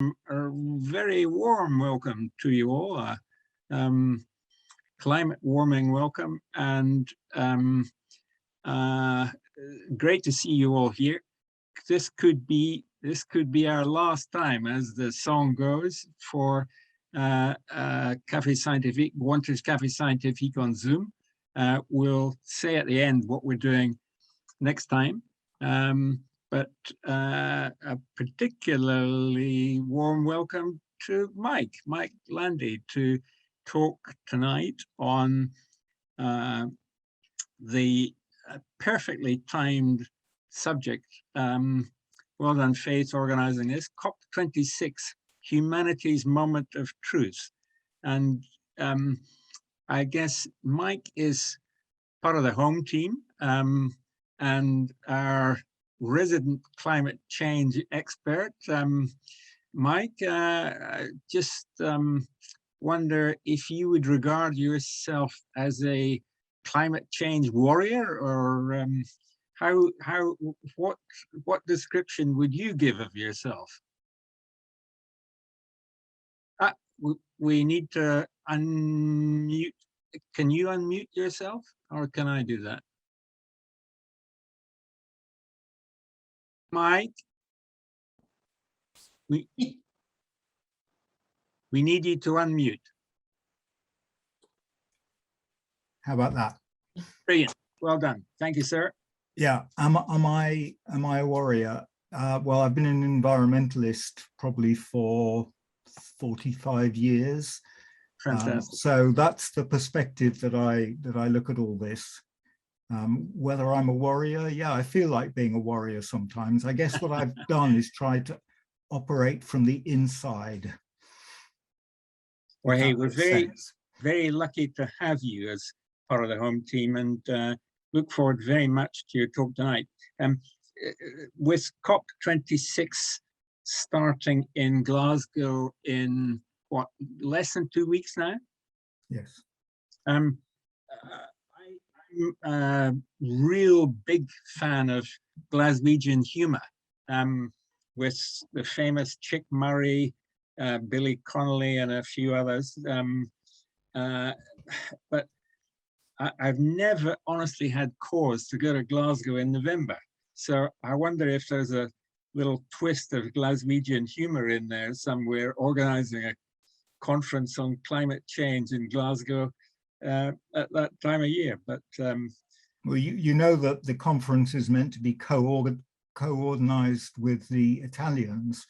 A very warm welcome to you all, climate warming welcome, and great to see you all here. This could be our last time, as the song goes, for Cafe Scientifique, Wantage Cafe Scientifique on Zoom. We'll say at the end what we're doing next time. But a particularly warm welcome to Mike Landy, to talk tonight on the perfectly timed subject. Well done, Faith, organizing this, COP26, Humanity's Moment of Truth. And I guess Mike is part of the home team, and our resident climate change expert. Mike, just wonder if you would regard yourself as a climate change warrior, or what description would you give of yourself? We need to unmute. Can you unmute yourself, or can I do that? Mike, we need you to unmute. How about that? Brilliant. Well done. Thank you, sir. Yeah. Am I a warrior? Well, I've been an environmentalist probably for 45 years. Fantastic. So that's the perspective that I look at all this. Whether I'm a warrior, yeah, I feel like being a warrior sometimes. I guess what I've done is try to operate from the inside. Well, hey, we're very lucky to have you as part of the home team, and look forward very much to your talk tonight. With COP26 starting in Glasgow in what, less than 2 weeks now? Yes. I'm a real big fan of Glaswegian humor, with the famous Chick Murray, Billy Connolly, and a few others. But I've never honestly had cause to go to Glasgow in November. So I wonder if there's a little twist of Glaswegian humor in there somewhere, organizing a conference on climate change in Glasgow at that time of year. But well, you know that the conference is meant to be co-organized with the Italians,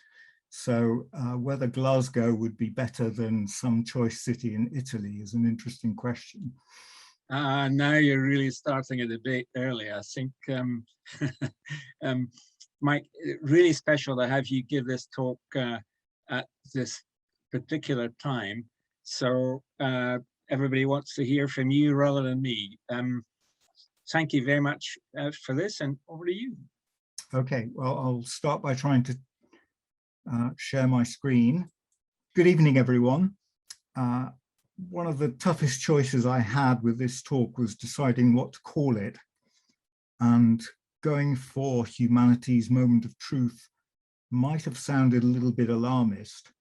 so whether Glasgow would be better than some choice city in Italy is an interesting question. Now you're really starting a debate early, I think. Mike, really special to have you give this talk at this particular time. So everybody wants to hear from you rather than me. Thank you very much for this, and over to you. Okay, well, I'll start by trying to share my screen. Good evening, everyone. One of the toughest choices I had with this talk was deciding what to call it, and going for Humanity's Moment of Truth might have sounded a little bit alarmist,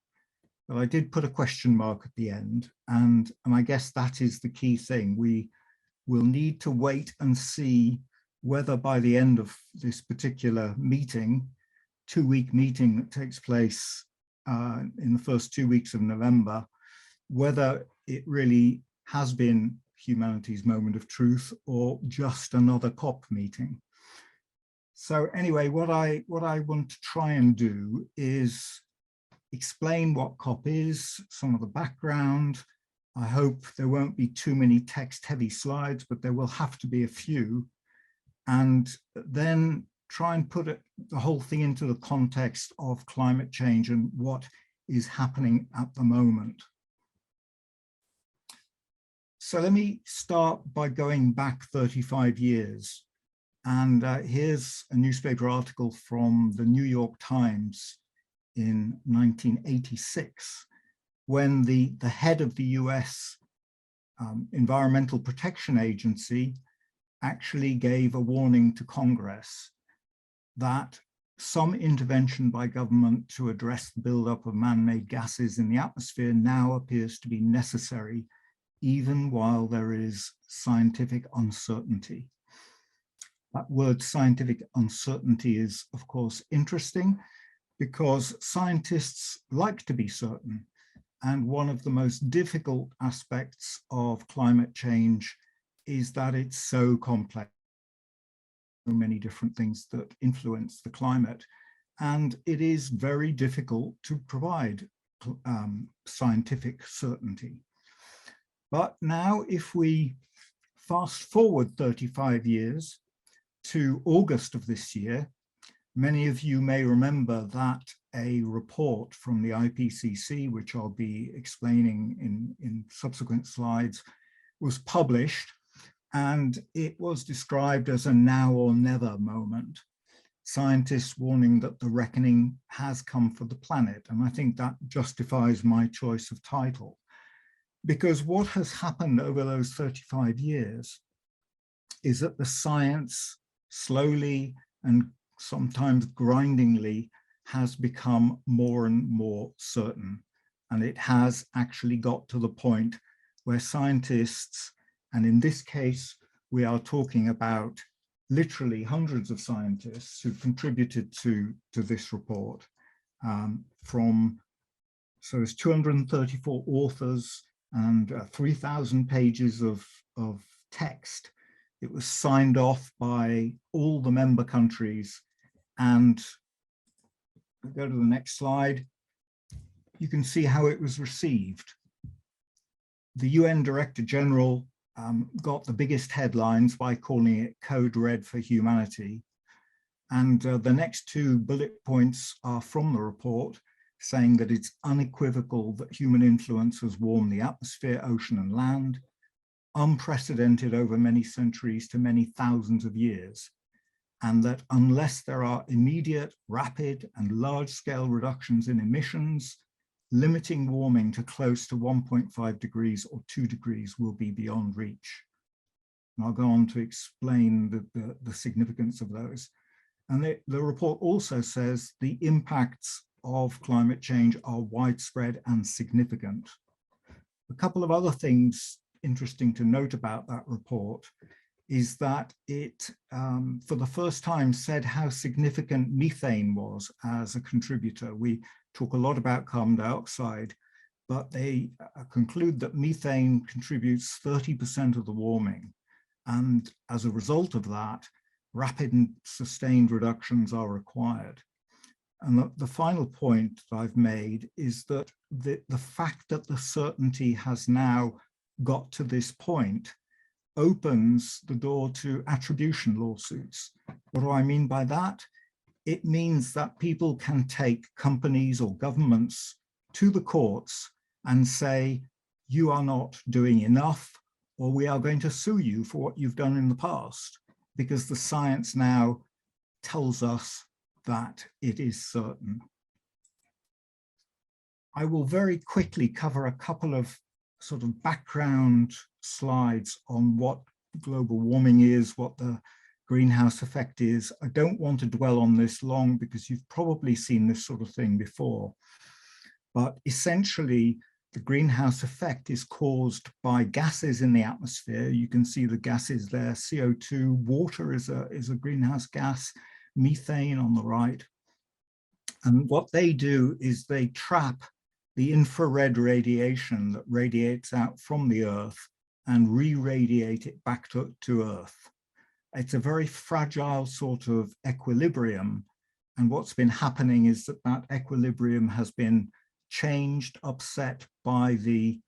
but I did put a question mark at the end, and I guess that is the key thing. We will need to wait and see whether by the end of this particular meeting, 2-week meeting that takes place in the first 2 weeks of November, whether it really has been Humanity's Moment of Truth or just another COP meeting. So anyway, what I want to try and do is explain what COP is, some of the background. I hope there won't be too many text-heavy slides, but there will have to be a few, and then try and put the whole thing into the context of climate change and what is happening at the moment. So let me start by going back 35 years. And here's a newspaper article from the New York Times in 1986, when the head of the US Environmental Protection Agency actually gave a warning to Congress that some intervention by government to address the buildup of man-made gases in the atmosphere now appears to be necessary, even while there is scientific uncertainty. That word scientific uncertainty is, of course, interesting because scientists like to be certain. And one of the most difficult aspects of climate change is that it's so complex. So many different things that influence the climate. And it is very difficult to provide scientific certainty. But now if we fast forward 35 years to August of this year, many of you may remember that a report from the IPCC, which I'll be explaining in subsequent slides, was published, and it was described as a now or never moment. Scientists warning that the reckoning has come for the planet, and I think that justifies my choice of title. Because what has happened over those 35 years is that the science slowly and sometimes grindingly has become more and more certain. And it has actually got to the point where scientists, and in this case, we are talking about literally hundreds of scientists who contributed to this report so it's 234 authors and 3,000 pages of text. It was signed off by all the member countries. And go to the next slide. You can see how it was received. The UN Director General got the biggest headlines by calling it Code Red for Humanity. And the next two bullet points are from the report, saying that it's unequivocal that human influence has warmed the atmosphere, ocean, and land, unprecedented over many centuries to many thousands of years, and that unless there are immediate, rapid, and large-scale reductions in emissions, limiting warming to close to 1.5 degrees or 2 degrees will be beyond reach. And I'll go on to explain the significance of those. And the report also says the impacts of climate change are widespread and significant. A couple of other things interesting to note about that report is that it, for the first time, said how significant methane was as a contributor. We talk a lot about carbon dioxide, but they conclude that methane contributes 30% of the warming. And as a result of that, rapid and sustained reductions are required. And the final point that I've made is that the fact that the certainty has now got to this point opens the door to attribution lawsuits. What do I mean by that? It means that people can take companies or governments to the courts and say, you are not doing enough, or we are going to sue you for what you've done in the past, because the science now tells us that it is certain. I will very quickly cover a couple of sort of background slides on what global warming is, what the greenhouse effect is. I don't want to dwell on this long because you've probably seen this sort of thing before. But essentially, the greenhouse effect is caused by gases in the atmosphere. You can see the gases there, CO2, water is a greenhouse gas, methane on the right. And what they do is they trap the infrared radiation that radiates out from the Earth and re-radiate it back to Earth. It's a very fragile sort of equilibrium. And what's been happening is that that equilibrium has been changed, upset by the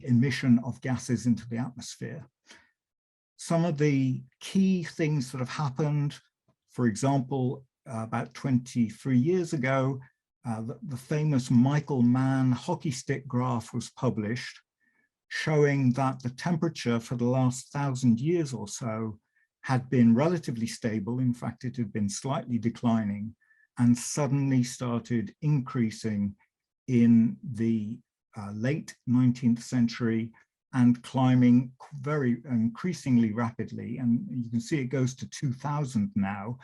emission of gases into the atmosphere. Some of the key things that have happened, for example, about 23 years ago, the famous Michael Mann hockey stick graph was published, showing that the temperature for the last 1,000 years or so had been relatively stable. In fact, it had been slightly declining and suddenly started increasing in the late 19th century and climbing very increasingly rapidly. And you can see it goes to 2000 now.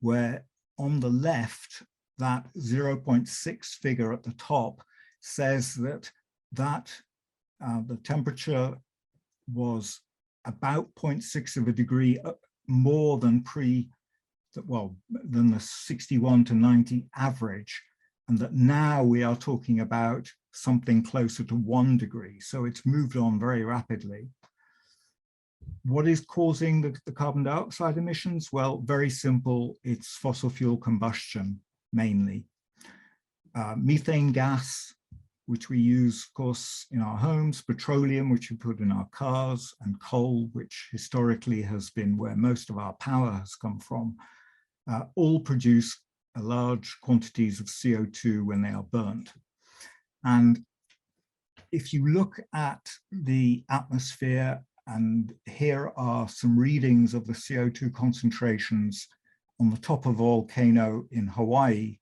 where on the left, that 0.6 figure at the top says that the temperature was about 0.6 of a degree more than than the 61 to 90 average, and that now we are talking about something closer to 1 degree. So it's moved on very rapidly. What is causing the carbon dioxide emissions? Well, very simple, it's fossil fuel combustion mainly. Methane gas, which we use, of course, in our homes, petroleum, which we put in our cars, and coal, which historically has been where most of our power has come from, all produce large quantities of CO2 when they are burnt. And if you look at the atmosphere, and here are some readings of the CO2 concentrations on the top of a volcano in Hawaii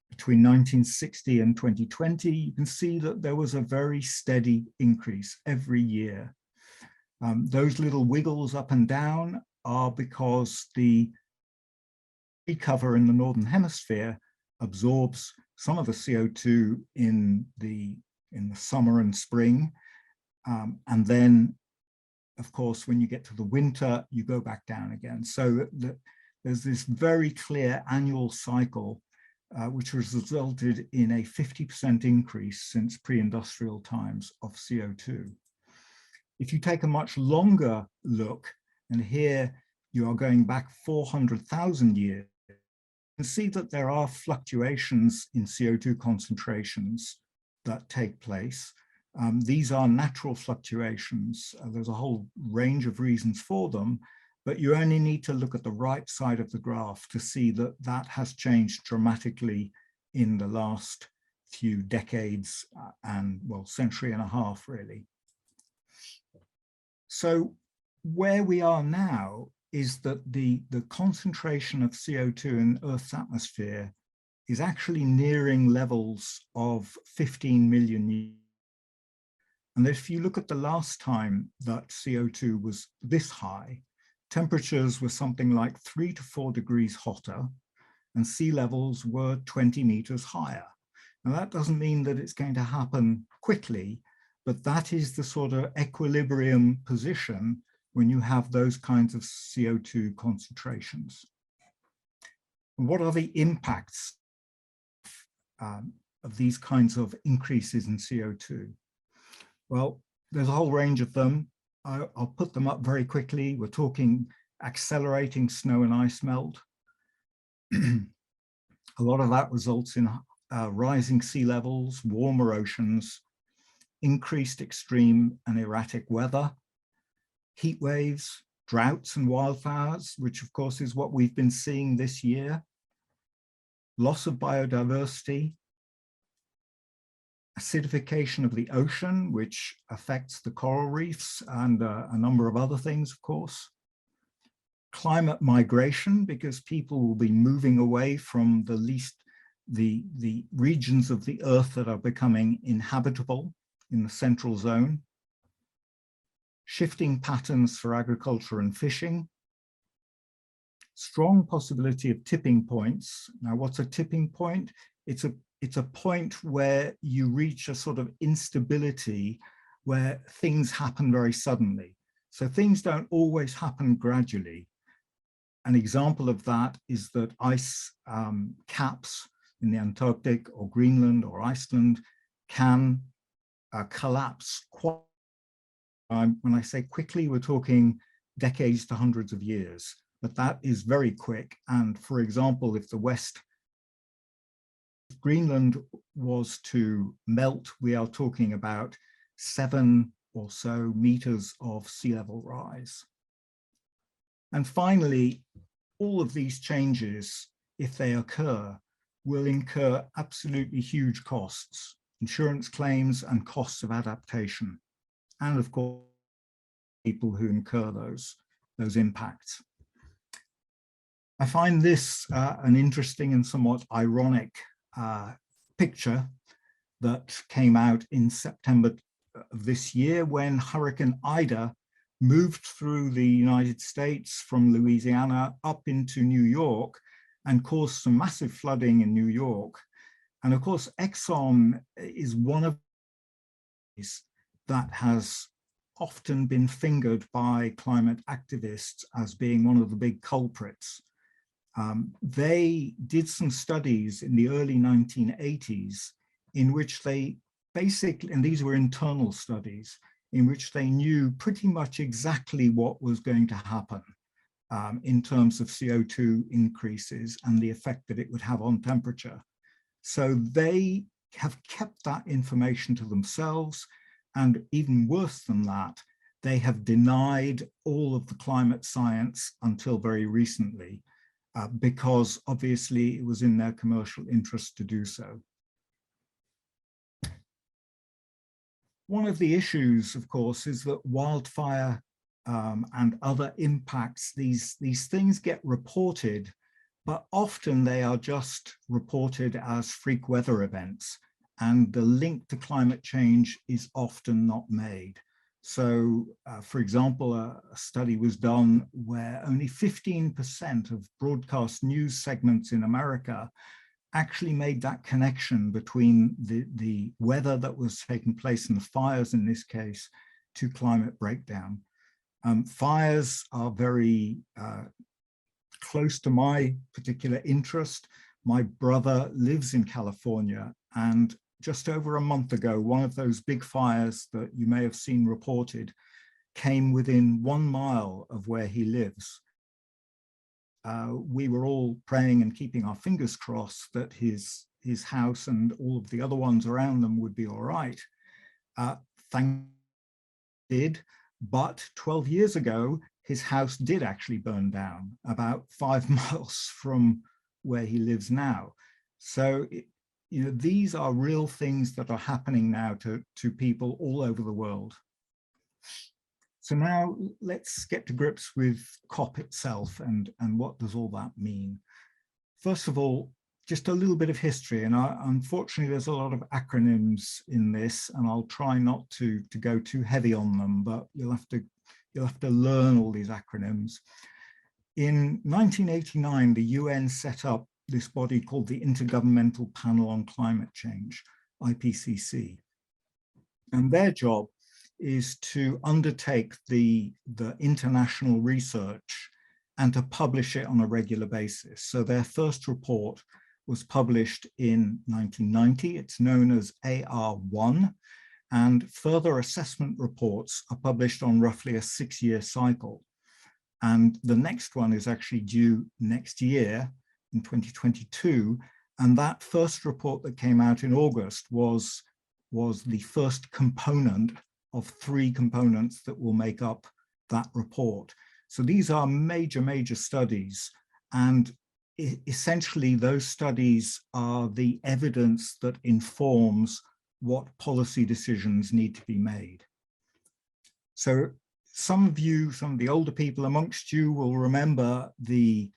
between 1960 and 2020, you can see that there was a very steady increase every year. Those little wiggles up and down are because the cover in the Northern Hemisphere absorbs some of the CO2 in the summer and spring. And then, of course, when you get to the winter, you go back down again. So there's this very clear annual cycle, which has resulted in a 50% increase since pre-industrial times of CO2. If you take a much longer look, and here you are going back 400,000 years, you can see that there are fluctuations in CO2 concentrations that take place. These are natural fluctuations. There's a whole range of reasons for them, but you only need to look at the right side of the graph to see that that has changed dramatically in the last few decades and, well, century and a half, really. So where we are now is that the concentration of CO2 in Earth's atmosphere is actually nearing levels of 15 million years. And if you look at the last time that CO2 was this high, temperatures were something like 3 to 4 degrees hotter, and sea levels were 20 meters higher. Now, that doesn't mean that it's going to happen quickly, but that is the sort of equilibrium position when you have those kinds of CO2 concentrations. What are the impacts of these kinds of increases in CO2? Well, there's a whole range of them. I'll put them up very quickly. We're talking accelerating snow and ice melt. A lot of that results in rising sea levels, warmer oceans, increased extreme and erratic weather, heat waves, droughts and wildfires, which of course is what we've been seeing this year, loss of biodiversity, acidification of the ocean, which affects the coral reefs and a number of other things, of course. Climate migration, because people will be moving away from the regions of the Earth that are becoming inhabitable in the central zone. Shifting patterns for agriculture and fishing. Strong possibility of tipping points. Now, what's a tipping point? It's a point where you reach a sort of instability where things happen very suddenly. So things don't always happen gradually. An example of that is that ice caps in the Antarctic or Greenland or Iceland can collapse quite. When I say quickly, we're talking decades to hundreds of years, but that is very quick. And for example, if Greenland was to melt, we are talking about 7 or so meters of sea level rise. And finally, all of these changes, if they occur, will incur absolutely huge costs, insurance claims and costs of adaptation. And of course, people who incur those impacts. I find this an interesting and somewhat ironic picture that came out in September of this year when Hurricane Ida moved through the United States from Louisiana up into New York and caused some massive flooding in New York. And of course, Exxon is one of these that has often been fingered by climate activists as being one of the big culprits. They did some studies in the early 1980s in which they basically, and these were internal studies, in which they knew pretty much exactly what was going to happen in terms of CO2 increases and the effect that it would have on temperature. So they have kept that information to themselves, and even worse than that, they have denied all of the climate science until very recently, because obviously it was in their commercial interest to do so. One of the issues, of course, is that wildfire and other impacts, these things get reported, but often they are just reported as freak weather events, and the link to climate change is often not made. So, for example, a study was done where only 15% of broadcast news segments in America actually made that connection between the weather that was taking place and the fires in this case to climate breakdown. Fires are very close to my particular interest. My brother lives in California, and just over a month ago, one of those big fires that you may have seen reported came within 1 mile of where he lives. We were all praying and keeping our fingers crossed that his house and all of the other ones around them would be all right. Thank did, but 12 years ago, his house did actually burn down about 5 miles from where he lives now. So, you know, these are real things that are happening now to people all over the world. So now let's get to grips with COP itself and what does all that mean. First of all, just a little bit of history, and unfortunately there's a lot of acronyms in this, and I'll try not to go too heavy on them, but you'll have to learn all these acronyms. In 1989, the UN set up this body called the Intergovernmental Panel on Climate Change, IPCC. And their job is to undertake the international research and to publish it on a regular basis. So their first report was published in 1990. It's known as AR1, and further assessment reports are published on roughly a 6-year cycle. And the next one is actually due next year in 2022. And that first report that came out in August was the first component of 3 components that will make up that report. So these are major, major studies, and essentially those studies are the evidence that informs what policy decisions need to be made. So some of the older people amongst you will remember the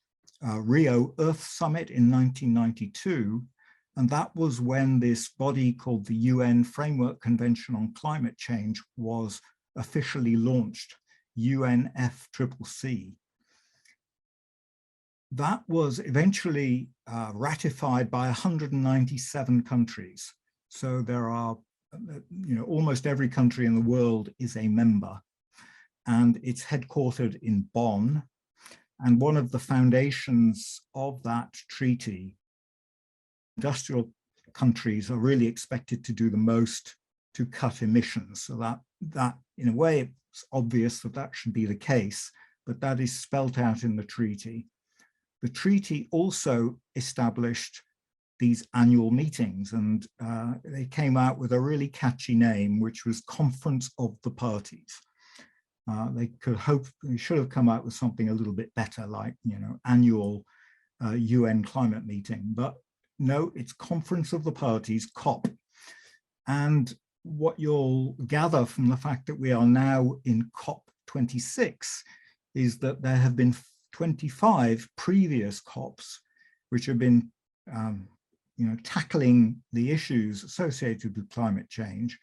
Rio Earth Summit in 1992, and that was when this body called the UN Framework Convention on Climate Change was officially launched, UNFCCC. That was eventually ratified by 197 countries. So there are, almost every country in the world is a member, and it's headquartered in Bonn. And one of the foundations of that treaty, industrial countries are really expected to do the most to cut emissions. So that in a way, it's obvious that that should be the case, but that is spelt out in the treaty. The treaty also established these annual meetings, and they came out with a really catchy name, which was Conference of the Parties. They should have come out with something a little bit better, like, annual UN climate meeting, but no, it's Conference of the Parties, COP. And what you'll gather from the fact that we are now in COP26 is that there have been 25 previous COPs which have been tackling the issues associated with climate change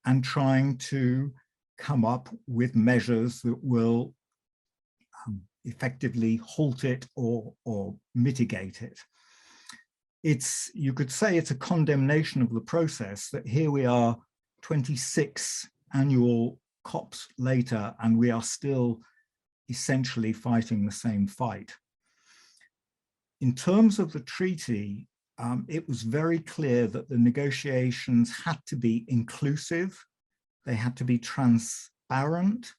and trying to come up with measures that will effectively halt it or mitigate it. You could say it's a condemnation of the process that here we are 26 annual COPs later, and we are still essentially fighting the same fight. In terms of the treaty, it was very clear that the negotiations had to be inclusive, they had to be transparent,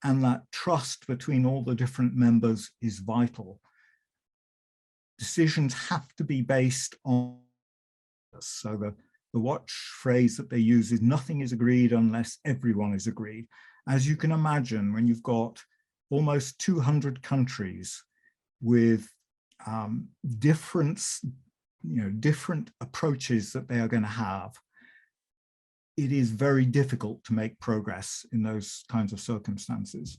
and that trust between all the different members is vital. Decisions have to be based on, so the watch phrase that they use is nothing is agreed unless everyone is agreed. As you can imagine, when you've got almost 200 countries with different approaches that they are going to have, it is very difficult to make progress in those kinds of circumstances.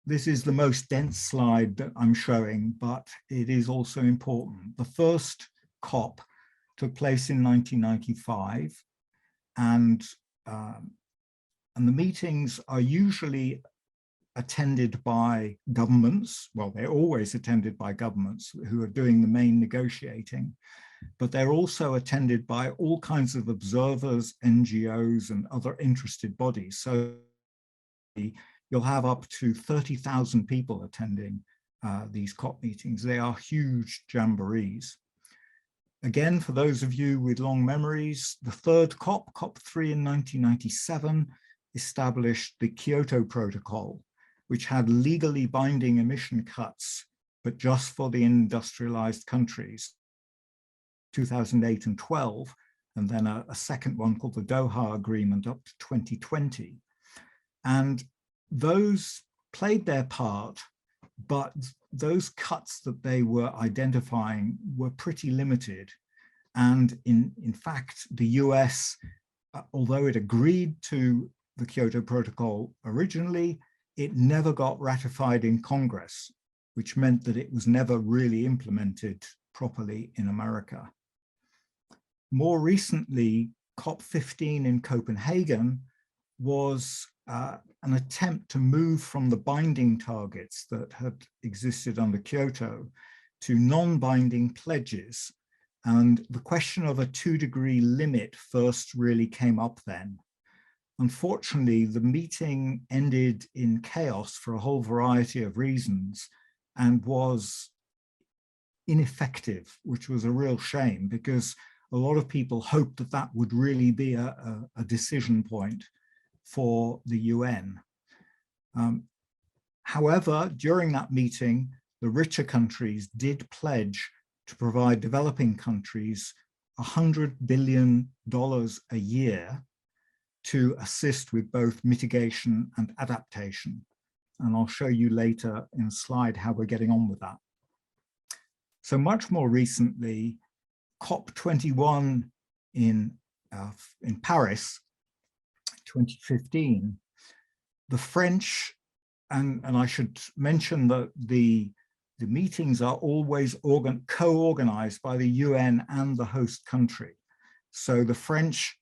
This is the most dense slide that I'm showing, but it is also important. The first COP took place in 1995, and the meetings are usually attended by governments. Well, they're always attended by governments who are doing the main negotiating, but they're also attended by all kinds of observers, NGOs, and other interested bodies. So you'll have up to 30,000 people attending these COP meetings. They are huge jamborees. Again, for those of you with long memories, the third COP, COP3 in 1997, established the Kyoto Protocol, which had legally binding emission cuts, but just for the industrialized countries, 2008 and 12, and then a second one called the Doha Agreement up to 2020. And those played their part, but those cuts that they were identifying were pretty limited. And in fact, the US, although it agreed to the Kyoto Protocol originally, it never got ratified in Congress, which meant that it was never really implemented properly in America. More recently, COP15 in Copenhagen was an attempt to move from the binding targets that had existed under Kyoto to non-binding pledges. And the question of a 2-degree limit first really came up then. Unfortunately, the meeting ended in chaos for a whole variety of reasons and was ineffective, which was a real shame because a lot of people hoped that that would really be a decision point for the UN. However, during that meeting, the richer countries did pledge to provide developing countries $100 billion a year to assist with both mitigation and adaptation. And I'll show you later in a slide how we're getting on with that. So much more recently, COP21 in Paris, 2015, the French, and I should mention that the meetings are always co-organized by the UN and the host country. So the French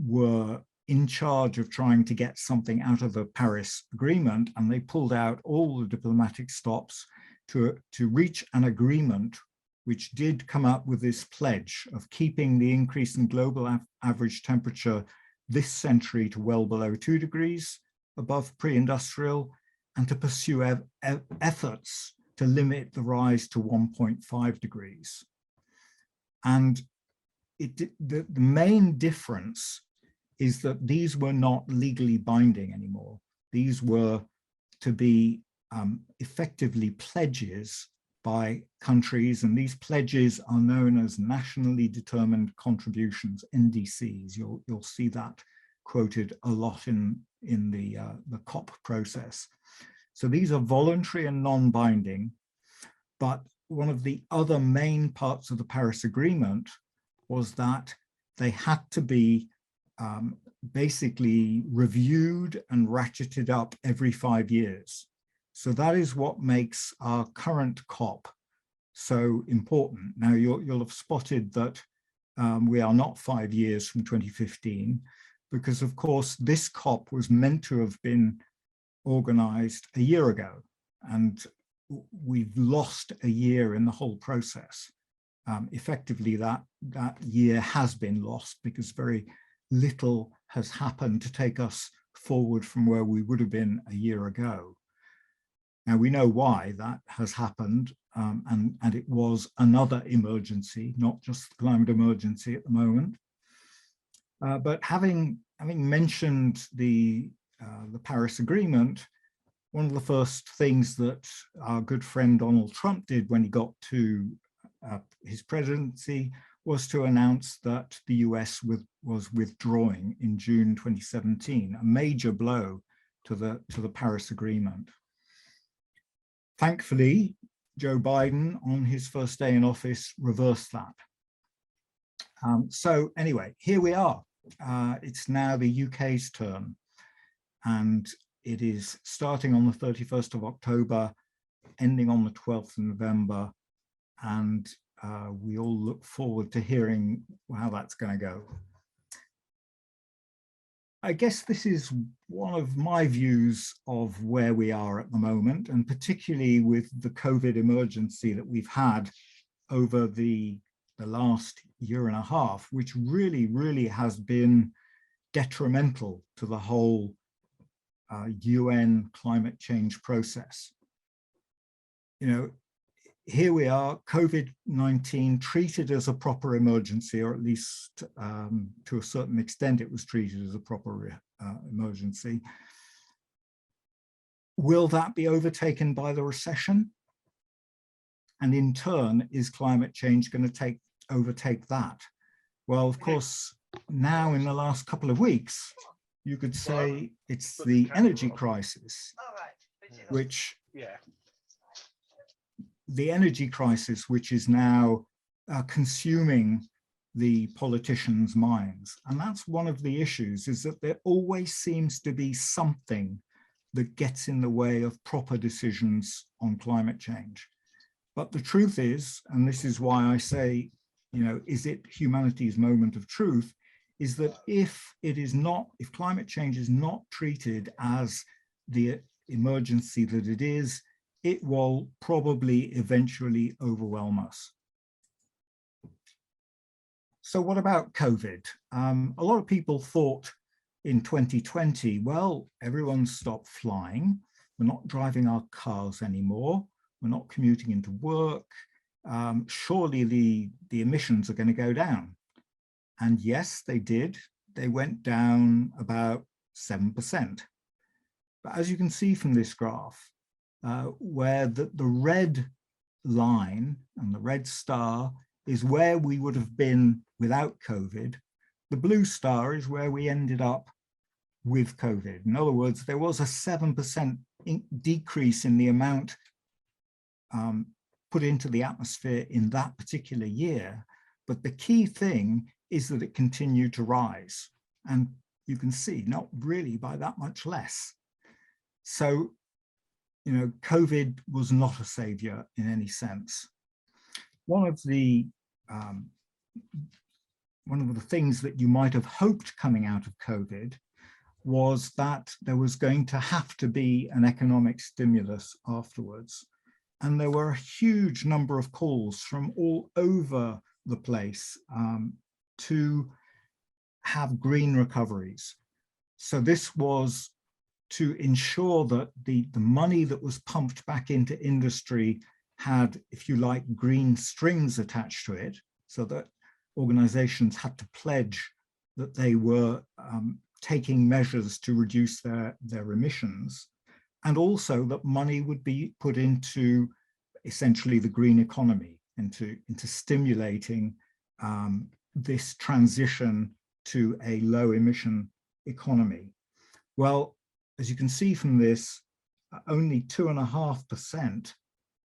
were in charge of trying to get something out of the Paris Agreement, and they pulled out all the diplomatic stops to reach an agreement which did come up with this pledge of keeping the increase in global average temperature this century to well below 2 degrees above pre-industrial, and to pursue efforts to limit the rise to 1.5 degrees. And the main difference is that these were not legally binding anymore. These were to be effectively pledges by countries, and these pledges are known as nationally determined contributions, NDCs. You'll see that quoted a lot in the COP process. So these are voluntary and non-binding, but one of the other main parts of the Paris Agreement was that they had to be basically reviewed and ratcheted up every 5 years. So that is what makes our current COP so important. Now you'll have spotted that we are not 5 years from 2015, because of course this COP was meant to have been organized a year ago, and we've lost a year in the whole process. Effectively, that year has been lost because very little has happened to take us forward from where we would have been a year ago. Now, we know why that has happened, and it was another emergency, not just the climate emergency at the moment. But having mentioned the Paris Agreement, one of the first things that our good friend Donald Trump did when he got to his presidency was to announce that the US was withdrawing in June 2017, a major blow to the Paris Agreement. Thankfully, Joe Biden, on his first day in office, reversed that. So anyway, here we are. It's now the UK's turn, and it is starting on the 31st of October, ending on the 12th of November, and we all look forward to hearing how that's going to go. I guess this is one of my views of where we are at the moment, and particularly with the COVID emergency that we've had over the last year and a half, which really has been detrimental to the whole UN climate change process. You know, here we are, COVID-19 treated as a proper emergency, or at least to a certain extent it was treated as a proper emergency. Will that be overtaken by the recession? And in turn, is climate change going to overtake that? Well, of course, now in the last couple of weeks, you could say it's the energy crisis, which is now consuming the politicians' minds. And that's one of the issues, is that there always seems to be something that gets in the way of proper decisions on climate change. But the truth is, and this is why I say, you know, is it humanity's moment of truth, is that if climate change is not treated as the emergency that it is, it will probably eventually overwhelm us. So what about COVID? A lot of people thought in 2020, well, everyone stopped flying. We're not driving our cars anymore. We're not commuting into work. Surely the emissions are going to go down. And yes, they did. They went down about 7%. But as you can see from this graph, where the red line and the red star is where we would have been without COVID. The blue star is where we ended up with COVID. In other words, there was a 7% decrease in the amount put into the atmosphere in that particular year. But the key thing is that it continued to rise. And you can see, not really by that much less. So, you know, COVID was not a savior in any sense. One of the things that you might have hoped coming out of COVID was that there was going to have to be an economic stimulus afterwards. And there were a huge number of calls from all over the place to have green recoveries. So this was to ensure that the money that was pumped back into industry had, if you like, green strings attached to it, so that organizations had to pledge that they were taking measures to reduce their emissions, and also that money would be put into essentially the green economy, into stimulating this transition to a low emission economy. Well, as you can see from this, only 2.5%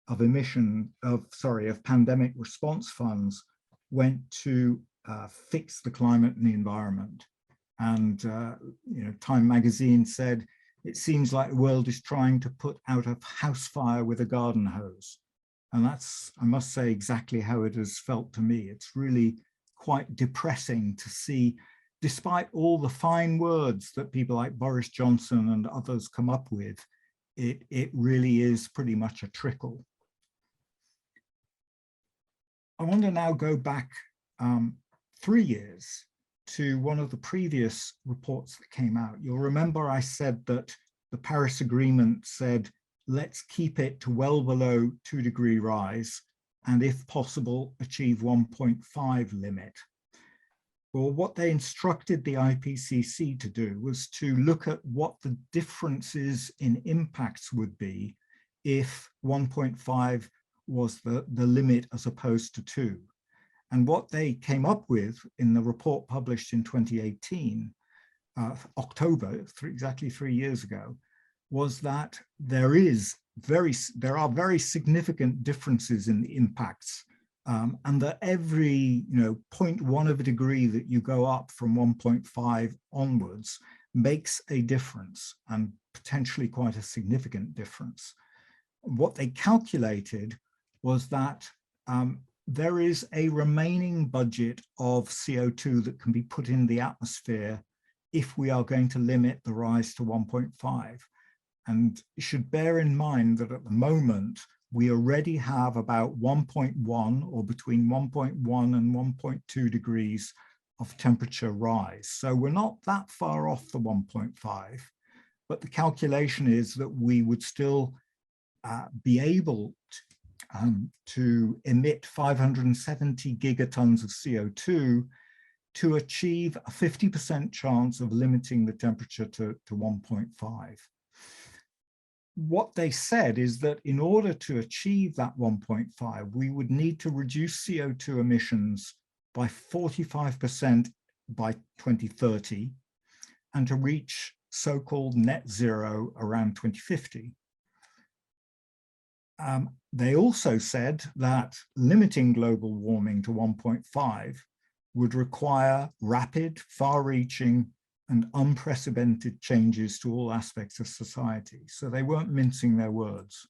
of pandemic response funds went to fix the climate and the environment. And you know, Time magazine said, it seems like the world is trying to put out a house fire with a garden hose. And that's, I must say, exactly how it has felt to me. It's really quite depressing to see despite all the fine words that people like Boris Johnson and others come up with, it really is pretty much a trickle. I want to now go back 3 years to one of the previous reports that came out. You'll remember I said that the Paris Agreement said, let's keep it to well below 2-degree rise, and if possible, achieve 1.5 limit. Well, what they instructed the IPCC to do was to look at what the differences in impacts would be if 1.5 was the limit as opposed to 2. And what they came up with in the report published in 2018, October, exactly 3 years ago, was that there are very significant differences in the impacts, and that every 0.1 of a degree that you go up from 1.5 onwards makes a difference, and potentially quite a significant difference. What they calculated was that there is a remaining budget of CO2 that can be put in the atmosphere if we are going to limit the rise to 1.5. And you should bear in mind that at the moment, we already have about 1.1 or between 1.1 and 1.2 degrees of temperature rise. So we're not that far off the 1.5, but the calculation is that we would still be able to emit 570 gigatons of CO2 to achieve a 50% chance of limiting the temperature to 1.5. What they said is that in order to achieve that 1.5, we would need to reduce CO2 emissions by 45% by 2030 and to reach so-called net zero around 2050. They also said that limiting global warming to 1.5 would require rapid, far-reaching, and unprecedented changes to all aspects of society. So they weren't mincing their words.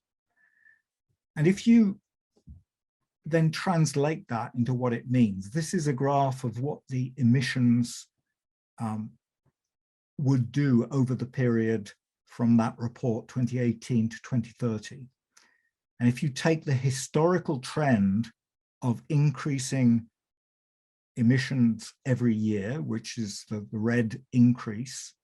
And if you then translate that into what it means, this is a graph of what the emissions would do over the period from that report, 2018 to 2030. And if you take the historical trend of increasing emissions every year, which is the red increase,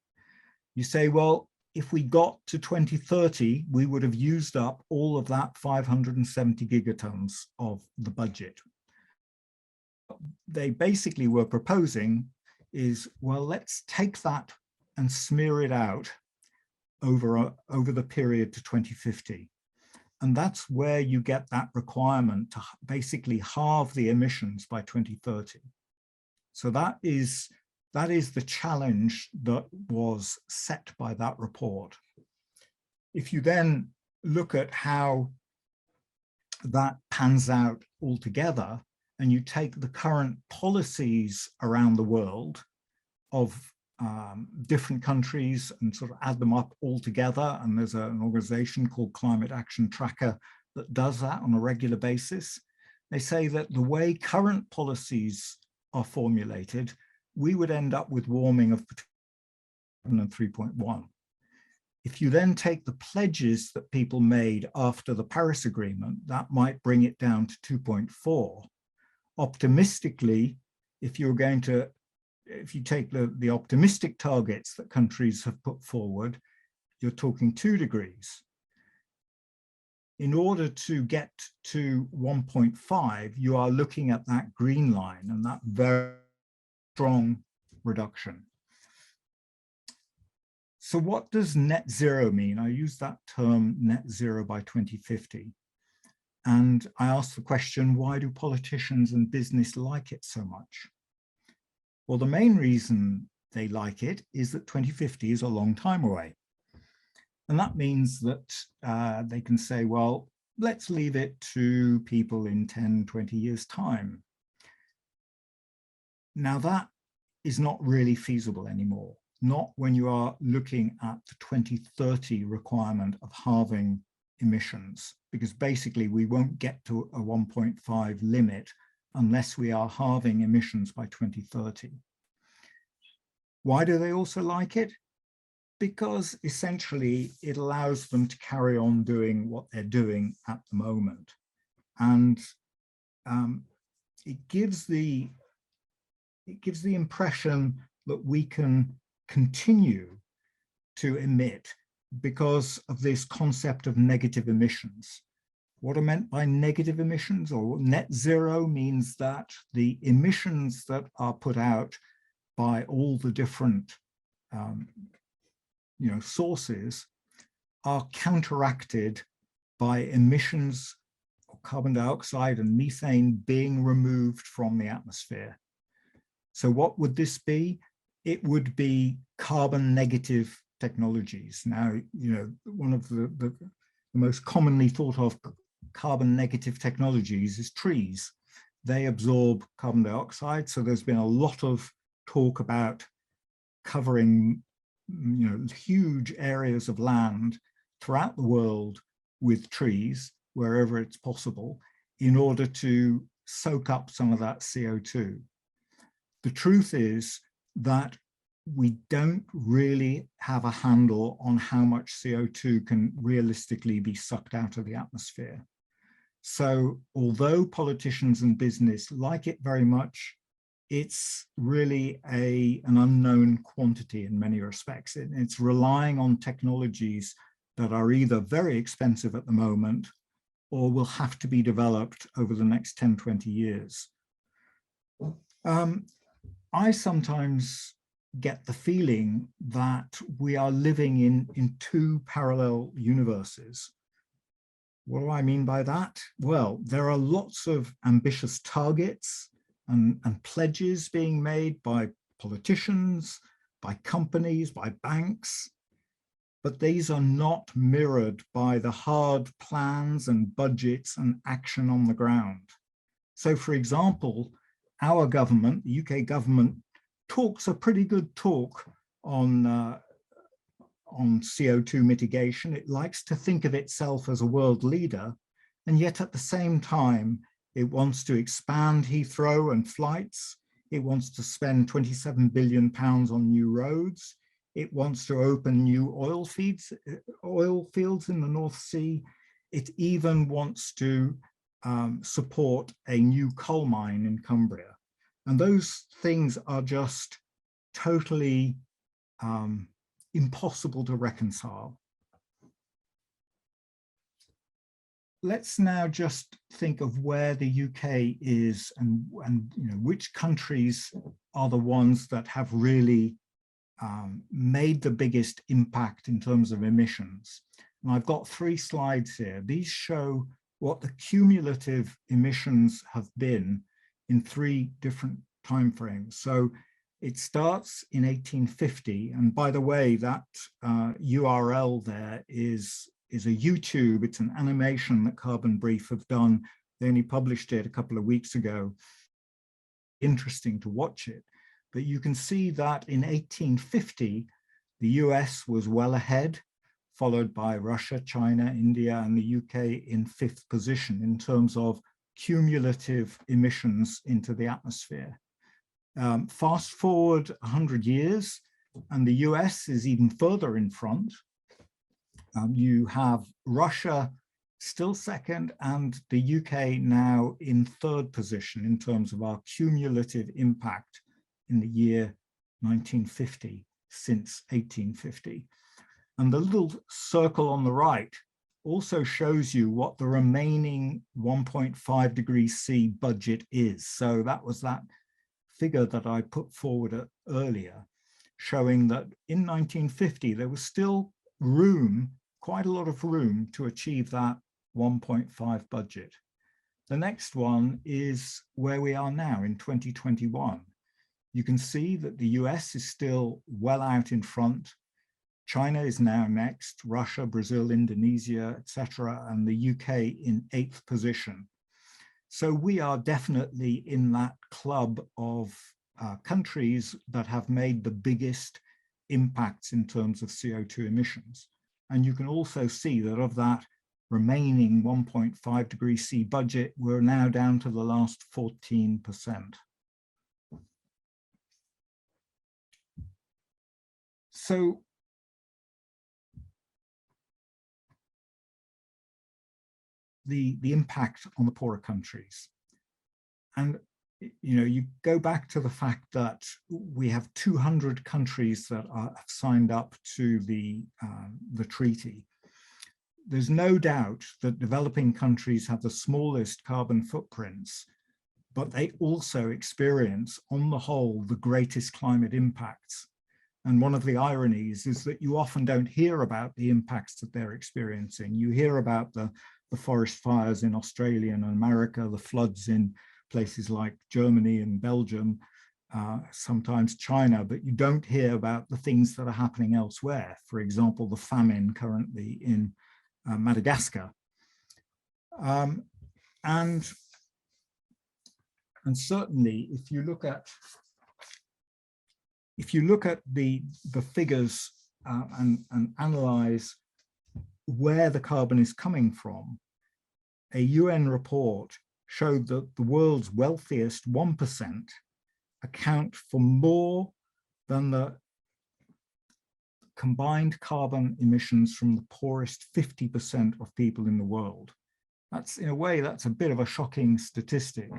you say, well, if we got to 2030, we would have used up all of that 570 gigatons of the budget. They basically were proposing is, well, let's take that and smear it out over the period to 2050. And that's where you get that requirement to basically halve the emissions by 2030. So that is the challenge that was set by that report. If you then look at how that pans out altogether, and you take the current policies around the world of different countries and sort of add them up all together, and there's an organization called Climate Action Tracker that does that on a regular basis, they say that the way current policies are formulated, we would end up with warming of between 1 and 3.1. If you then take the pledges that people made after the Paris Agreement, that might bring it down to 2.4. Optimistically, if you take the optimistic targets that countries have put forward, you're talking 2 degrees. In order to get to 1.5, you are looking at that green line and that very strong reduction. So what does net zero mean? I use that term net zero by 2050. And I ask the question, why do politicians and business like it so much? Well, the main reason they like it is that 2050 is a long time away. And that means that they can say, well, let's leave it to people in 10, 20 years' time. Now, that is not really feasible anymore, not when you are looking at the 2030 requirement of halving emissions, because basically we won't get to a 1.5 limit unless we are halving emissions by 2030. Why do they also like it? Because essentially it allows them to carry on doing what they're doing at the moment. And it gives the impression that we can continue to emit because of this concept of negative emissions. What are meant by negative emissions or net zero means that the emissions that are put out by all the different sources are counteracted by emissions of carbon dioxide and methane being removed from the atmosphere. So what would this be? It would be carbon negative technologies. Now, one of the most commonly thought of carbon negative technologies is trees. They absorb carbon dioxide. So there's been a lot of talk about covering huge areas of land throughout the world with trees wherever it's possible in order to soak up some of that CO2. The truth is that we don't really have a handle on how much CO2 can realistically be sucked out of the atmosphere. So although politicians and business like it very much, it's really an unknown quantity in many respects. It's relying on technologies that are either very expensive at the moment or will have to be developed over the next 10, 20 years. I sometimes get the feeling that we are living in two parallel universes. What do I mean by that? Well, there are lots of ambitious targets and pledges being made by politicians, by companies, by banks, but these are not mirrored by the hard plans and budgets and action on the ground. So for example, our government, the UK government, talks a pretty good talk on CO2 mitigation. It likes to think of itself as a world leader, and yet at the same time, it wants to expand Heathrow and flights. It wants to spend £27 billion on new roads. It wants to open new oil fields in the North Sea. It even wants to support a new coal mine in Cumbria. And those things are just totally impossible to reconcile. Let's now just think of where the UK is and which countries are the ones that have really made the biggest impact in terms of emissions. And I've got 3 slides here. These show what the cumulative emissions have been in 3 different timeframes. So it starts in 1850, and by the way, that URL there is a YouTube. It's an animation that Carbon Brief have done. They only published it a couple of weeks ago. Interesting to watch it. But you can see that in 1850, the US was well ahead, followed by Russia, China, India, and the UK in 5th position in terms of cumulative emissions into the atmosphere. Fast forward 100 years, and the US is even further in front. You have Russia still 2nd, and the UK now in 3rd position in terms of our cumulative impact in the year 1950 since 1850. And the little circle on the right also shows you what the remaining 1.5 degrees C budget is. So that was that figure that I put forward earlier, showing that in 1950, there was still room, quite a lot of room to achieve that 1.5 budget. The next one is where we are now in 2021. You can see that the US is still well out in front. China is now next, Russia, Brazil, Indonesia, etc., and the UK in 8th position. So we are definitely in that club of countries that have made the biggest impacts in terms of CO2 emissions. And you can also see that of that remaining 1.5 degrees C budget, we're now down to the last 14%. So the impact on the poorer countries. And you go back to the fact that we have 200 countries that have signed up to the treaty. There's no doubt that developing countries have the smallest carbon footprints, but they also experience, on the whole, the greatest climate impacts. And one of the ironies is that you often don't hear about the impacts that they're experiencing. You hear about the forest fires in Australia and America, the floods in places like Germany and Belgium, sometimes China, but you don't hear about the things that are happening elsewhere. For example, the famine currently in Madagascar. And certainly, if you look at the figures and analyze where the carbon is coming from, a UN report showed that the world's wealthiest 1% account for more than the combined carbon emissions from the poorest 50% of people in the world. That's, in a way, that's a bit of a shocking statistic.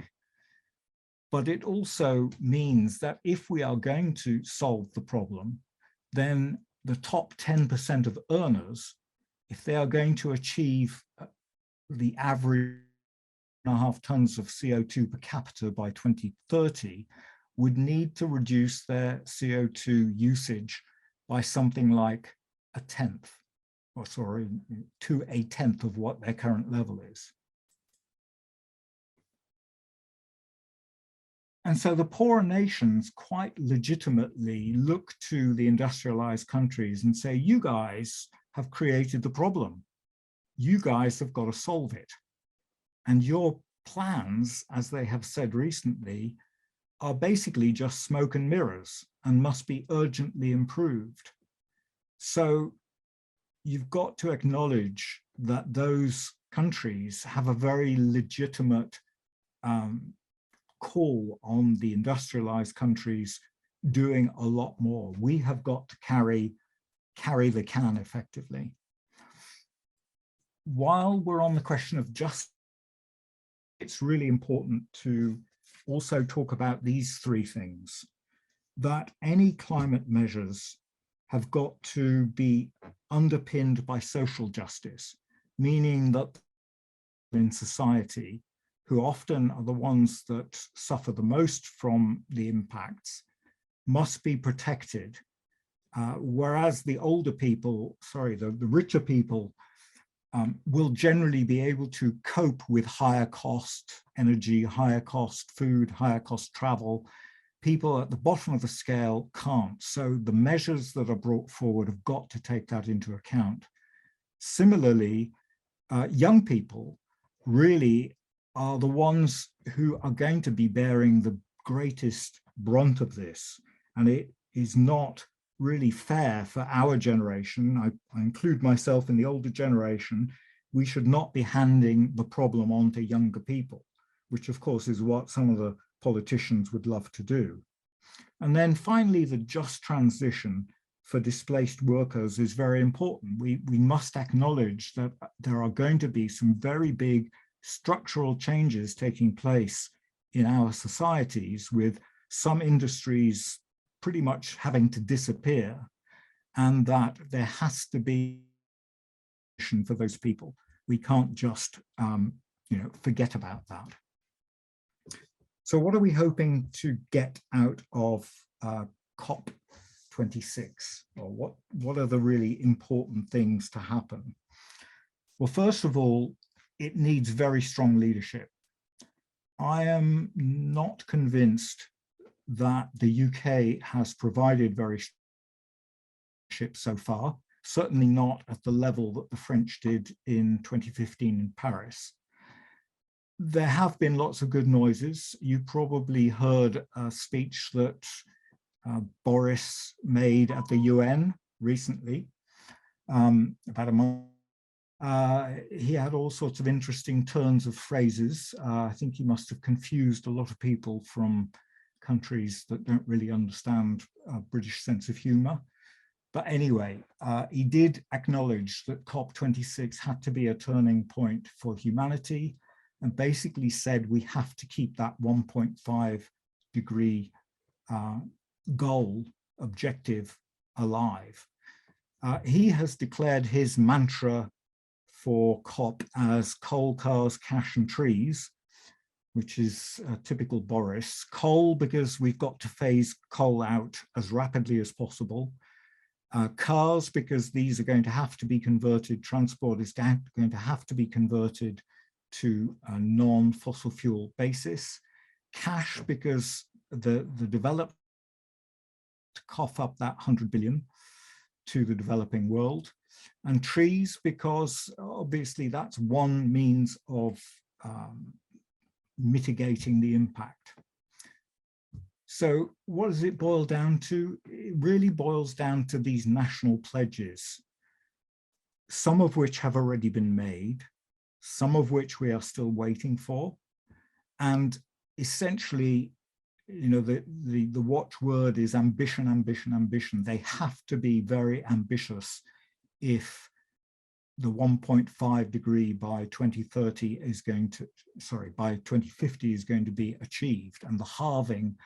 But it also means that if we are going to solve the problem, then the top 10% of earners, if they are going to achieve the average 1.5 tons of CO2 per capita by 2030, would need to reduce their CO2 usage by something like a tenth, or sorry, to a tenth of what their current level is. And so the poorer nations quite legitimately look to the industrialized countries and say, you guys have created the problem. You guys have got to solve it. And your plans, as they have said recently, are basically just smoke and mirrors and must be urgently improved. So you've got to acknowledge that those countries have a very legitimate call on the industrialized countries doing a lot more. We have got to carry the can effectively. While we're on the question of justice, it's really important to also talk about these three things: that any climate measures have got to be underpinned by social justice, meaning that in society, who often are the ones that suffer the most from the impacts, must be protected, whereas the older people, the richer people, will generally be able to cope with higher cost energy, higher cost food, higher cost travel. People at the bottom of the scale can't. So the measures that are brought forward have got to take that into account. Similarly, young people really are the ones who are going to be bearing the greatest brunt of this. And it is not really fair for our generation. I include myself in the older generation. We should not be handing the problem on to younger people, which of course is what some of the politicians would love to do. And then finally, the just transition for displaced workers is very important. We must acknowledge that there are going to be some very big structural changes taking place in our societies, with some industries pretty much having to disappear, and that there has to be for those people. We can't just forget about that. So what are we hoping to get out of COP26? Or what are the really important things to happen? Well, first of all, it needs very strong leadership. I am not convinced that the UK has provided very strong leadership so far, certainly not at the level that the French did in 2015 in Paris. There have been lots of good noises. You probably heard a speech that Boris made at the UN recently, about a month. He had all sorts of interesting turns of phrases. I think he must have confused a lot of people from countries that don't really understand a British sense of humor. But anyway, he did acknowledge that COP26 had to be a turning point for humanity, and basically said we have to keep that 1.5 degree goal objective alive. He has declared his mantra for COP as coal, cars, cash and trees, which is typical Boris. Coal, because we've got to phase coal out as rapidly as possible. Cars, because these are going to have to be converted, transport is going to have to be converted to a non-fossil fuel basis. Cash, because the developed cough up that 100 billion to the developing world. And trees, because obviously that's one means of mitigating the impact. So what does it boil down to? It really boils down to these national pledges, some of which have already been made, some of which we are still waiting for. And essentially, you know, the watchword is ambition, ambition, ambition. They have to be very ambitious if the 1.5 degree by 2030 is going to, sorry, by 2050 is going to be achieved, and the halving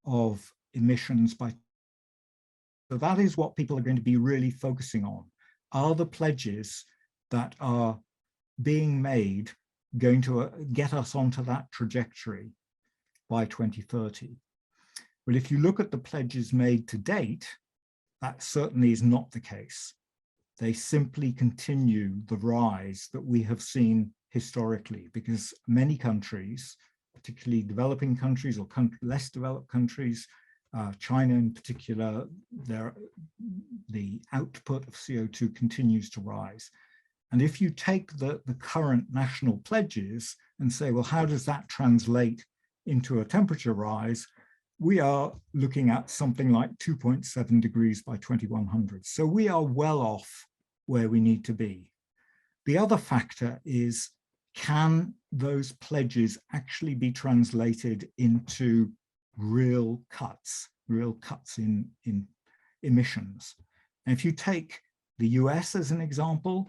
of emissions by. So that is what people are going to be really focusing on. Are the pledges that are being made going to get us onto that trajectory by 2030? Well, if you look at the pledges made to date, that certainly is not the case. They simply continue the rise that we have seen historically, because many countries, particularly developing countries or less developed countries, China in particular, the output of CO2 continues to rise. And if you take the current national pledges and say, well, how does that translate into a temperature rise? We are looking at something like 2.7 degrees by 2100. So we are well off where we need to be. The other factor is, can those pledges actually be translated into real cuts in emissions? And if you take the US as an example,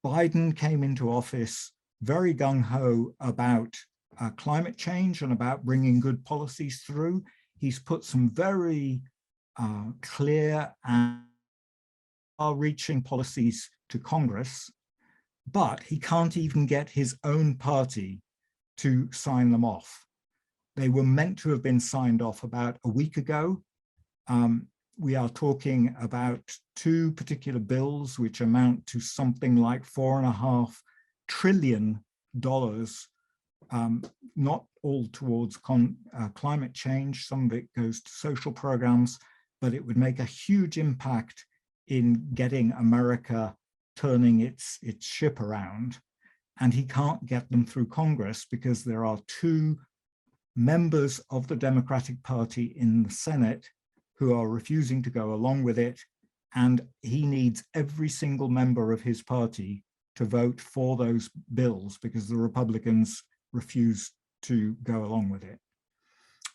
Biden came into office very gung-ho about climate change and about bringing good policies through. He's put some very clear and far-reaching policies to Congress, but he can't even get his own party to sign them off. They were meant to have been signed off about a week ago. We are talking about two particular bills which amount to something like $4.5 trillion, not all towards climate change. Some of it goes to social programs, but it would make a huge impact in getting America turning its ship around. And he can't get them through Congress because there are two members of the Democratic Party in the Senate who are refusing to go along with it. And he needs every single member of his party to vote for those bills because the Republicans refuse to go along with it.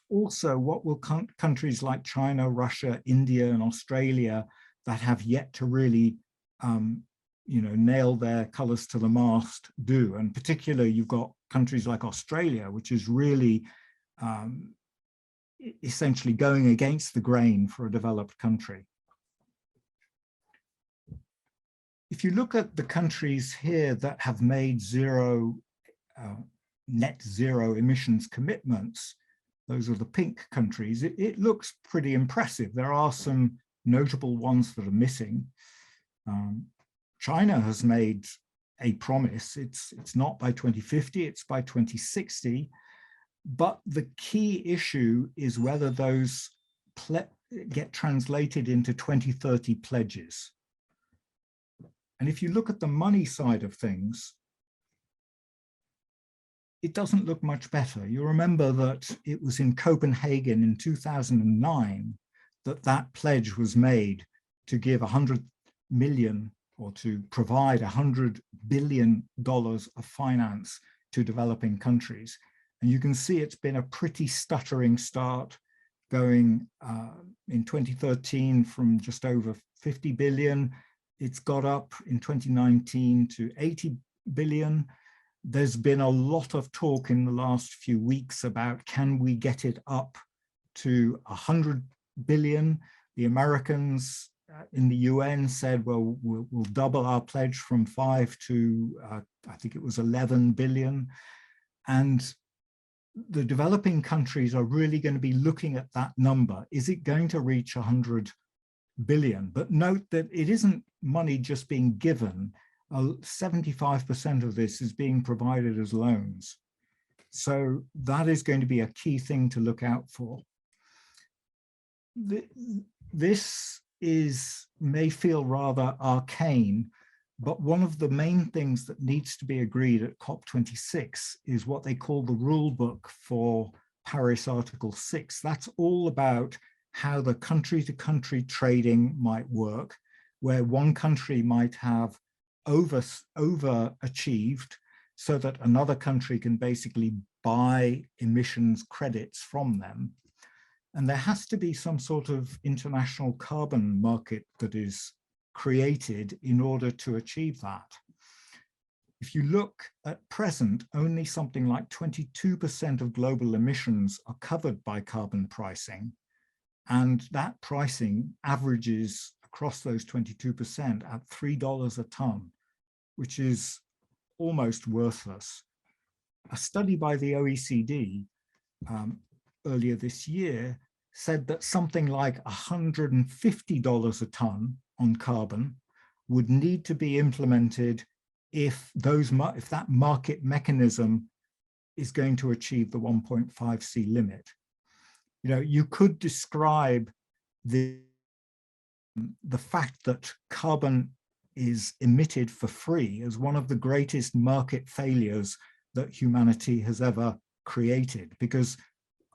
Also, what will countries like China, Russia, India, and Australia that have yet to really nail their colors to the mast do? And particularly, you've got countries like Australia, which is really essentially going against the grain for a developed country. If you look at the countries here that have made net zero emissions commitments, those are the pink countries, it looks pretty impressive. There are some notable ones that are missing. China has made a promise. It's not by 2050, it's by 2060. But the key issue is whether those get translated into 2030 pledges. And if you look at the money side of things, it doesn't look much better. You remember that it was in Copenhagen in 2009 that pledge was made to give 100 million or to provide $100 billion of finance to developing countries. And you can see it's been a pretty stuttering start. going in 2013 from just over 50 billion. It's got up in 2019 to 80 billion. There's been a lot of talk in the last few weeks about, can we get it up to 100 billion? The Americans in the UN said, well, we'll double our pledge from 5 to, I think it was 11 billion. And the developing countries are really going to be looking at that number. Is it going to reach 100 billion? But note that it isn't money just being given. 75% of this is being provided as loans. So that is going to be a key thing to look out for. This may feel rather arcane, but one of the main things that needs to be agreed at COP26 is what they call the rule book for Paris Article 6. That's all about how the country-to-country trading might work, where one country might have overachieved so that another country can basically buy emissions credits from them. And there has to be some sort of international carbon market that is created in order to achieve that. If you look at present, only something like 22% of global emissions are covered by carbon pricing. And that pricing averages across those 22% at $3 a ton, which is almost worthless. A study by the OECD earlier this year said that something like $150 a ton on carbon would need to be implemented if that market mechanism is going to achieve the 1.5C limit. You know, you could describe the fact that carbon is emitted for free as one of the greatest market failures that humanity has ever created, because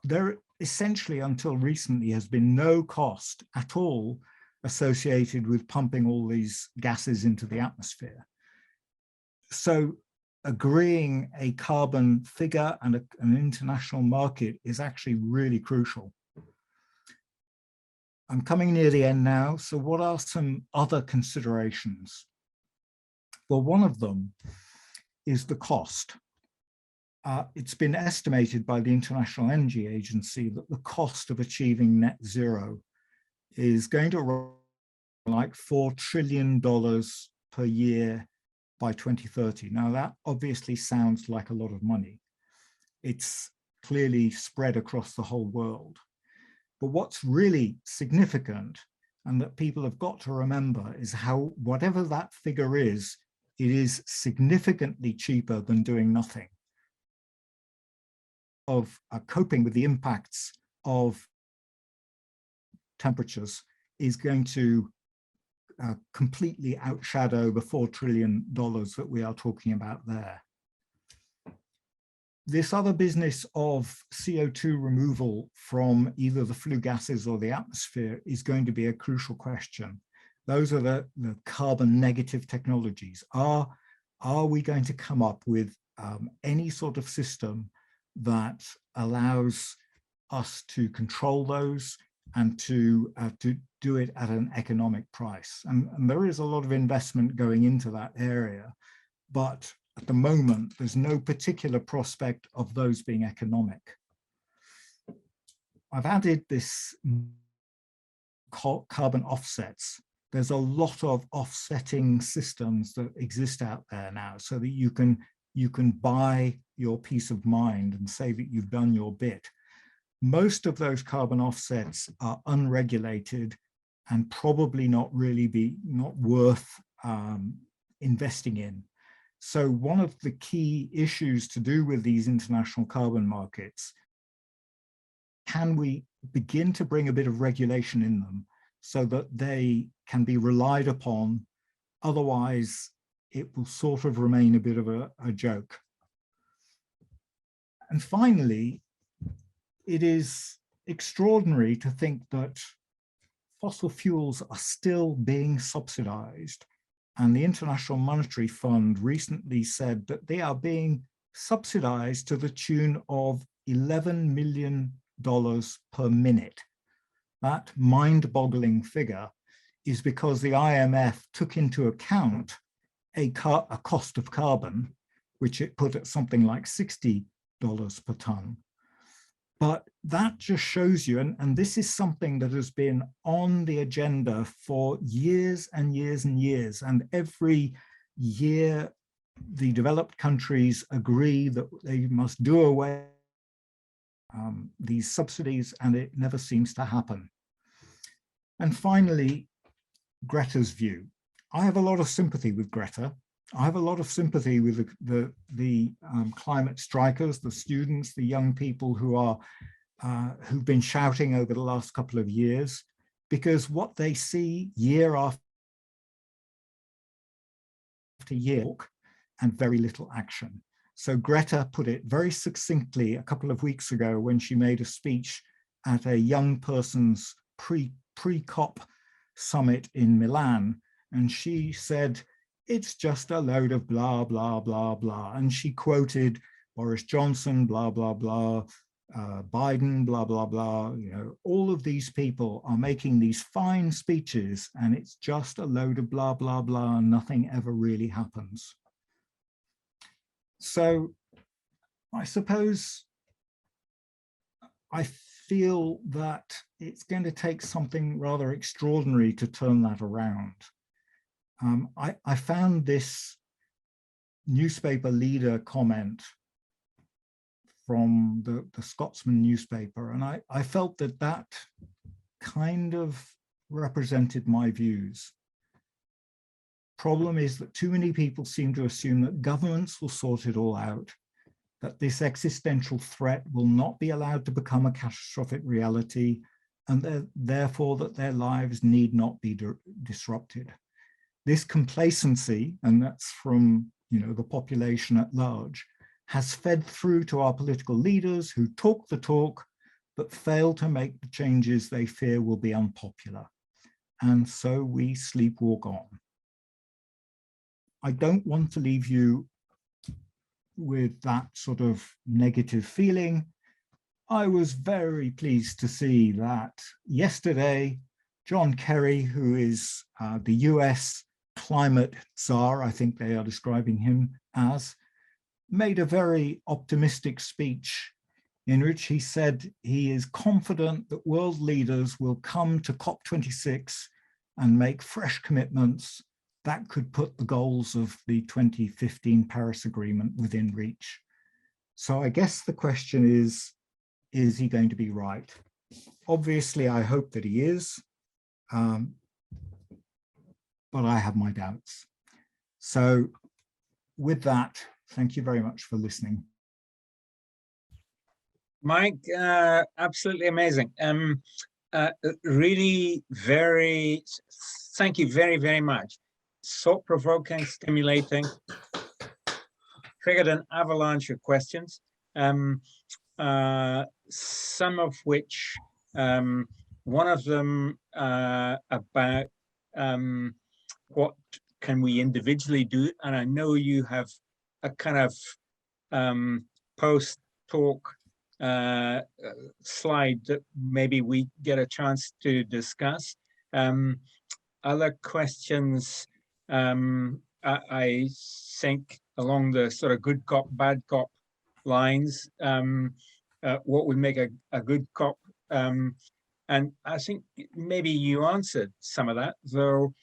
there essentially until recently has been no cost at all associated with pumping all these gases into the atmosphere. So agreeing a carbon figure and an international market is actually really crucial. I'm coming near the end now. So what are some other considerations? Well, one of them is the cost. It's been estimated by the International Energy Agency that the cost of achieving net zero is going to run like $4 trillion per year by 2030. Now, that obviously sounds like a lot of money. It's clearly spread across the whole world. But what's really significant and that people have got to remember is how, whatever that figure is, it is significantly cheaper than doing nothing. Of coping with the impacts of temperatures is going to completely outshadow the $4 trillion that we are talking about there. This other business of CO2 removal from either the flue gases or the atmosphere is going to be a crucial question. Those are the carbon negative technologies. Are we going to come up with any sort of system that allows us to control those and to do it at an economic price? And there is a lot of investment going into that area, but at the moment, there's no particular prospect of those being economic. I've added this carbon offsets. There's a lot of offsetting systems that exist out there now so that you can buy your peace of mind and say that you've done your bit. Most of those carbon offsets are unregulated and probably not worth investing in. So one of the key issues to do with these international carbon markets, can we begin to bring a bit of regulation in them so that they can be relied upon? Otherwise, it will sort of remain a bit of a joke. And finally, it is extraordinary to think that fossil fuels are still being subsidized. And the International Monetary Fund recently said that they are being subsidized to the tune of $11 million per minute. That mind-boggling figure is because the IMF took into account a cost of carbon, which it put at something like $60 per ton. But that just shows you, and this is something that has been on the agenda for years and years and years, and every year the developed countries agree that they must do away these subsidies, and it never seems to happen. And finally, Greta's view. I have a lot of sympathy with Greta. I have a lot of sympathy with the climate strikers, the students, the young people who are who've been shouting over the last couple of years, because what they see year after year and very little action. So Greta put it very succinctly a couple of weeks ago when she made a speech at a young person's pre-COP summit in Milan. And she said, it's just a load of blah, blah, blah, blah. And she quoted Boris Johnson, blah, blah, blah, Biden, blah, blah, blah. You know, all of these people are making these fine speeches and it's just a load of blah, blah, blah, and nothing ever really happens. So I suppose I feel that it's going to take something rather extraordinary to turn that around. I found this newspaper leader comment from the Scotsman newspaper, and I felt that that kind of represented my views. Problem is that too many people seem to assume that governments will sort it all out, that this existential threat will not be allowed to become a catastrophic reality, and therefore that their lives need not be disrupted. This complacency, and that's from the population at large, has fed through to our political leaders who talk the talk, but fail to make the changes they fear will be unpopular. And so we sleepwalk on. I don't want to leave you with that sort of negative feeling. I was very pleased to see that yesterday, John Kerry, who is the US climate czar, I think they are describing him as, made a very optimistic speech in which he said he is confident that world leaders will come to COP26 and make fresh commitments that could put the goals of the 2015 Paris Agreement within reach. So I guess the question is he going to be right? Obviously, I hope that he is, but I have my doubts. So with that, thank you very much for listening. Mike, absolutely amazing. Really thank you very, very much. Thought-provoking, stimulating, triggered an avalanche of questions, some of which, one of them about what can we individually do, and I know you have a kind of post-talk slide that maybe we get a chance to discuss. Other questions, I think along the sort of good cop, bad cop lines, what would make a good cop? And I think maybe you answered some of that, though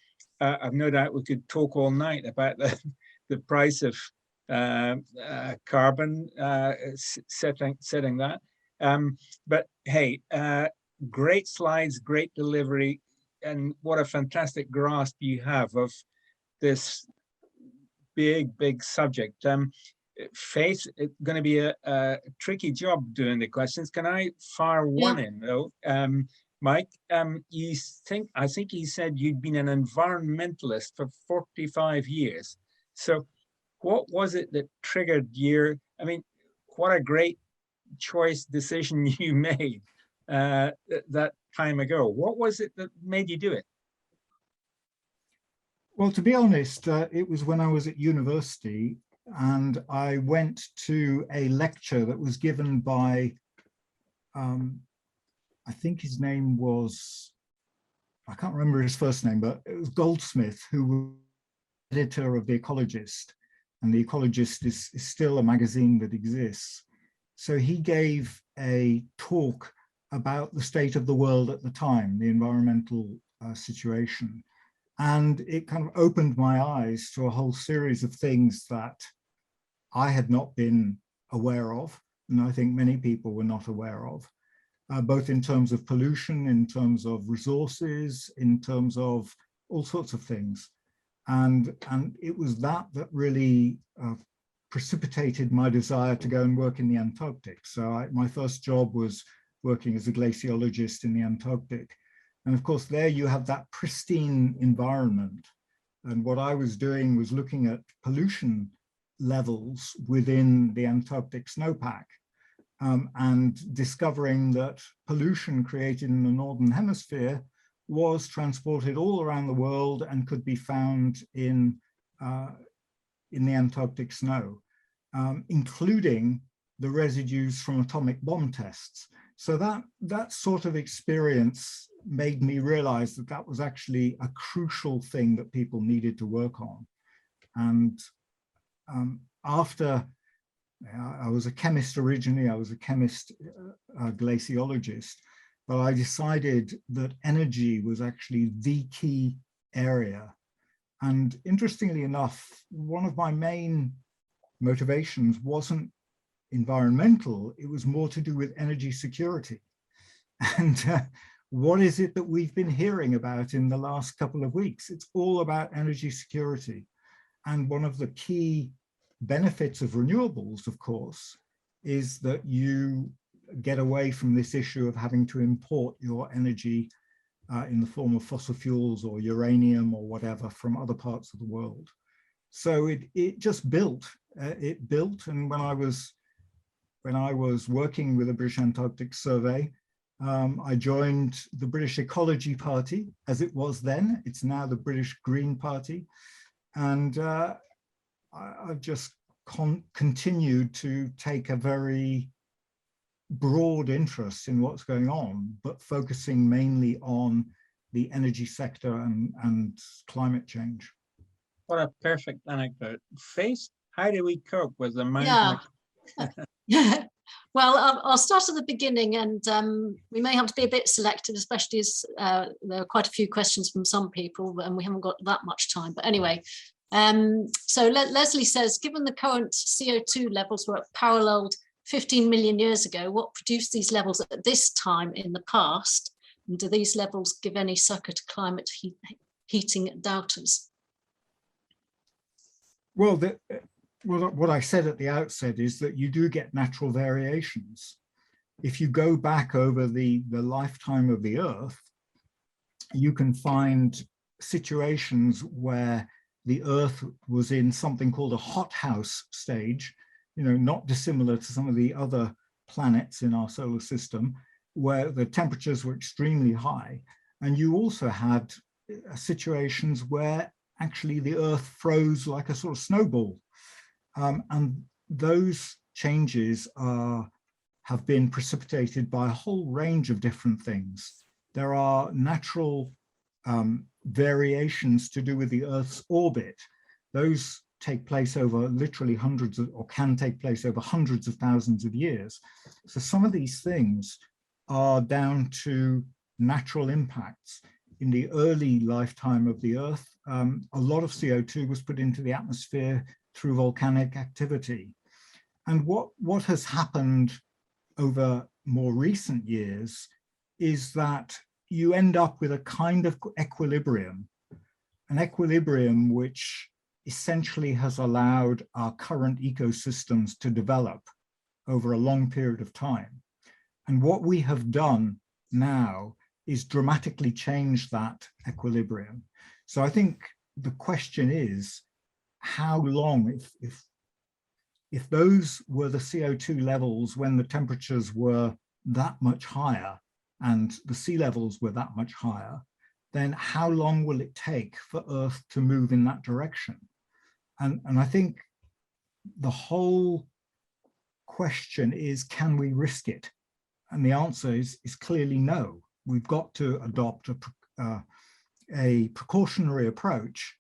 I've no doubt we could talk all night about the price of carbon, setting that. But hey, great slides, great delivery, and what a fantastic grasp you have of this big subject. Faith, it's going to be a tricky job doing the questions. Can I fire one in though? Mike, I think you said you'd been an environmentalist for 45 years. So what was it that triggered your, I mean, what a great decision you made that time ago. What was it that made you do it? Well, to be honest, it was when I was at university and I went to a lecture that was given by I think his name was, I can't remember his first name, but it was Goldsmith, who was editor of The Ecologist. And The Ecologist is still a magazine that exists. So he gave a talk about the state of the world at the time, the environmental situation. And it kind of opened my eyes to a whole series of things that I had not been aware of, and I think many people were not aware of, both in terms of pollution, in terms of resources, in terms of all sorts of things. And it was that really precipitated my desire to go and work in the Antarctic. So my first job was working as a glaciologist in the Antarctic. And of course, there you have that pristine environment. And what I was doing was looking at pollution levels within the Antarctic snowpack, and discovering that pollution created in the Northern Hemisphere was transported all around the world and could be found in the Antarctic snow, including the residues from atomic bomb tests. So that sort of experience made me realize that that was actually a crucial thing that people needed to work on. And after I was a chemist originally, I was a chemist, glaciologist, but I decided that energy was actually the key area. And interestingly enough, one of my main motivations wasn't environmental, it was more to do with energy security. And what is it that we've been hearing about in the last couple of weeks? It's all about energy security. And one of the key benefits of renewables, of course, is that you get away from this issue of having to import your energy in the form of fossil fuels or uranium or whatever from other parts of the world. So it just built. It built, and when I was working with the British Antarctic Survey, I joined the British Ecology Party, as it was then. It's now the British Green Party. And I've just continued to take a very broad interest in what's going on, but focusing mainly on the energy sector and climate change. What a perfect anecdote. Faith, how do we cope with the mountain? Yeah. Well, I'll start at the beginning, and we may have to be a bit selective, especially as there are quite a few questions from some people, and we haven't got that much time. But anyway, so Leslie says, given the current CO2 levels were paralleled 15 million years ago, what produced these levels at this time in the past? And do these levels give any succor to climate heating doubters? Well, what I said at the outset is that you do get natural variations. If you go back over the lifetime of the Earth, you can find situations where the Earth was in something called a hothouse stage, not dissimilar to some of the other planets in our solar system, where the temperatures were extremely high. And you also had situations where actually the Earth froze like a sort of snowball. And those changes have been precipitated by a whole range of different things. There are natural variations to do with the Earth's orbit. Those take place over literally hundreds of, or can take place over hundreds of thousands of years. So some of these things are down to natural impacts. In the early lifetime of the Earth, a lot of CO2 was put into the atmosphere through volcanic activity. And what has happened over more recent years is that you end up with a kind of equilibrium, an equilibrium which essentially has allowed our current ecosystems to develop over a long period of time. And what we have done now is dramatically change that equilibrium. So I think the question is, how long, if those were the CO2 levels when the temperatures were that much higher and the sea levels were that much higher, then how long will it take for Earth to move in that direction? And I think the whole question is, can we risk it? And the answer is clearly no. We've got to adopt a precautionary approach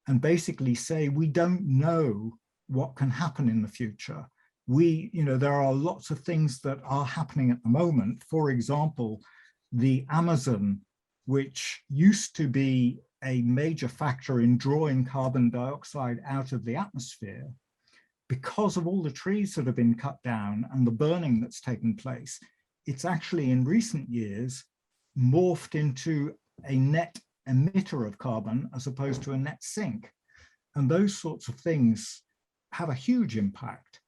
and basically say we don't know what can happen in the future. There are lots of things that are happening at the moment. For example, the Amazon, which used to be a major factor in drawing carbon dioxide out of the atmosphere, because of all the trees that have been cut down and the burning that's taken place, it's actually in recent years morphed into a net emitter of carbon as opposed to a net sink. And those sorts of things have a huge impact.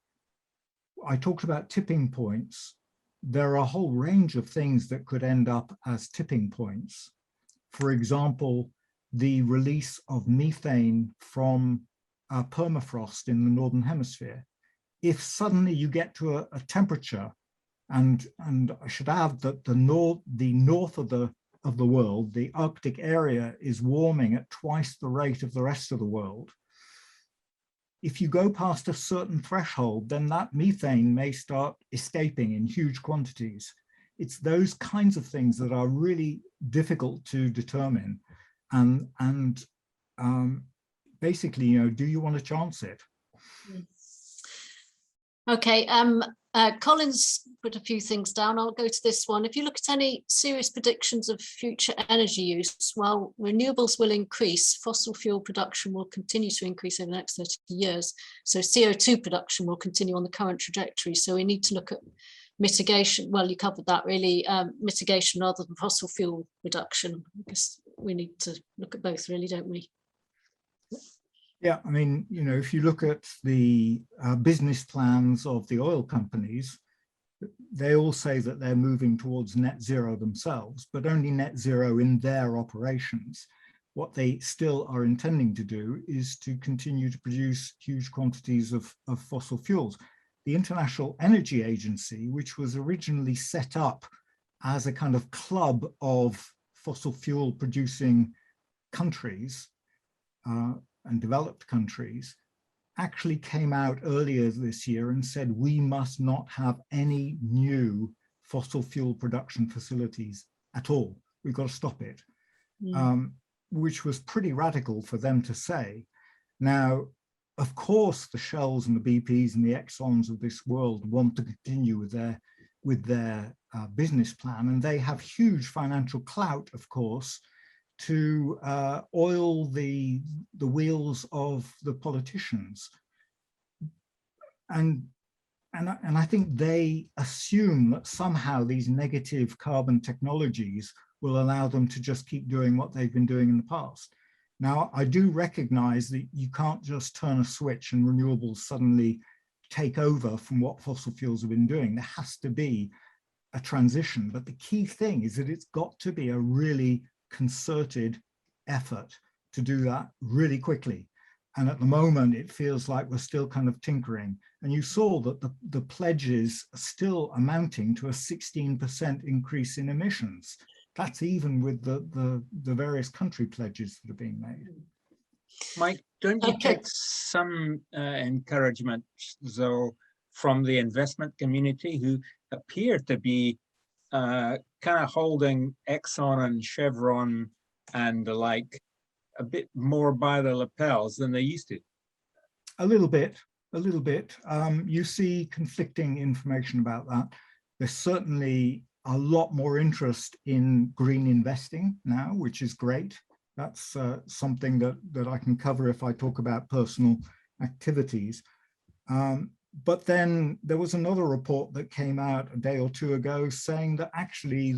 I talked about tipping points. There are a whole range of things that could end up as tipping points. For example, the release of methane from permafrost in the Northern Hemisphere. If suddenly you get to a temperature, and I should add that the north of the world, the Arctic area, is warming at twice the rate of the rest of the world. If you go past a certain threshold, then that methane may start escaping in huge quantities. It's those kinds of things that are really difficult to determine. And basically, do you want to chance it? Okay, Colin's put a few things down. I'll go to this one. If you look at any serious predictions of future energy use, while renewables will increase, fossil fuel production will continue to increase over the next 30 years. So CO2 production will continue on the current trajectory. So we need to look at mitigation. Well, you covered that really, mitigation rather than fossil fuel reduction. I guess we need to look at both really, don't we? Yeah, I mean, if you look at the business plans of the oil companies, they all say that they're moving towards net zero themselves, but only net zero in their operations. What they still are intending to do is to continue to produce huge quantities of fossil fuels. The International Energy Agency, which was originally set up as a kind of club of fossil fuel producing countries, and developed countries, actually came out earlier this year and said we must not have any new fossil fuel production facilities at all. We've got to stop it, which was pretty radical for them to say. Now, of course, the Shells and the BPs and the Exxons of this world want to continue with their business plan, and they have huge financial clout, of course, to oil the wheels of the politicians. And I think they assume that somehow these negative carbon technologies will allow them to just keep doing what they've been doing in the past. Now, I do recognize that you can't just turn a switch and renewables suddenly take over from what fossil fuels have been doing. There has to be a transition, but the key thing is that it's got to be a really concerted effort to do that really quickly. And at the moment, it feels like we're still kind of tinkering. And you saw that the pledges are still amounting to a 16% increase in emissions. That's even with the various country pledges that are being made. Mike, don't you take some encouragement, though, from the investment community who appear to be kind of holding Exxon and Chevron and the like a bit more by the lapels than they used to? A little bit. You see conflicting information about that. There's certainly a lot more interest in green investing now, which is great. That's something that I can cover if I talk about personal activities. But then there was another report that came out a day or two ago saying that actually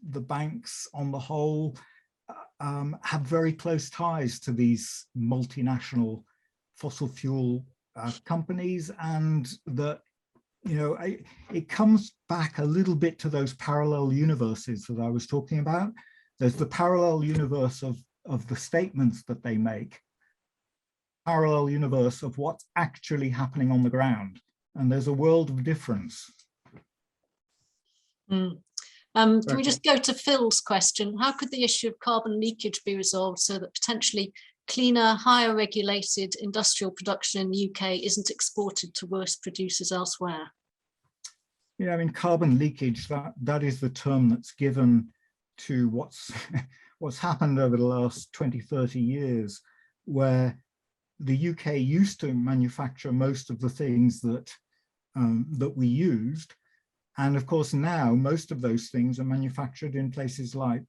the banks on the whole have very close ties to these multinational fossil fuel companies, and that, it comes back a little bit to those parallel universes that I was talking about. There's the parallel universe of the statements that they make, parallel universe of what's actually happening on the ground. And there's a world of difference. Can we just go to Phil's question? How could the issue of carbon leakage be resolved so that potentially cleaner, higher regulated industrial production in the UK isn't exported to worse producers elsewhere? Yeah, I mean, carbon leakage, that is the term that's given to what's happened over the last 20, 30 years, where the UK used to manufacture most of the things that we used. And of course, now most of those things are manufactured in places like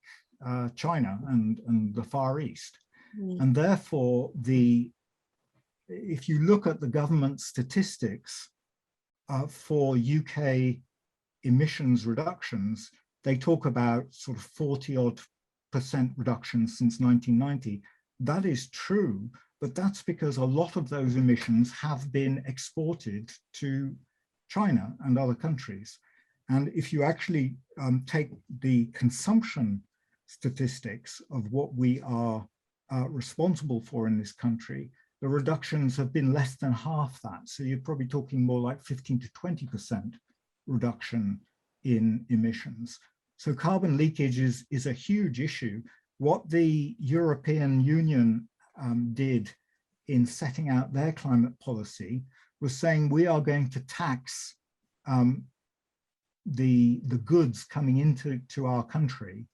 China and the Far East. Mm. And therefore, if you look at the government statistics for UK emissions reductions, they talk about sort of 40-odd% reductions since 1990. That is true, but that's because a lot of those emissions have been exported to China and other countries. And if you actually take the consumption statistics of what we are responsible for in this country, the reductions have been less than half that. So you're probably talking more like 15 to 20% reduction in emissions. So carbon leakage is a huge issue. What the European Union did in setting out their climate policy was saying we are going to tax the goods coming into our country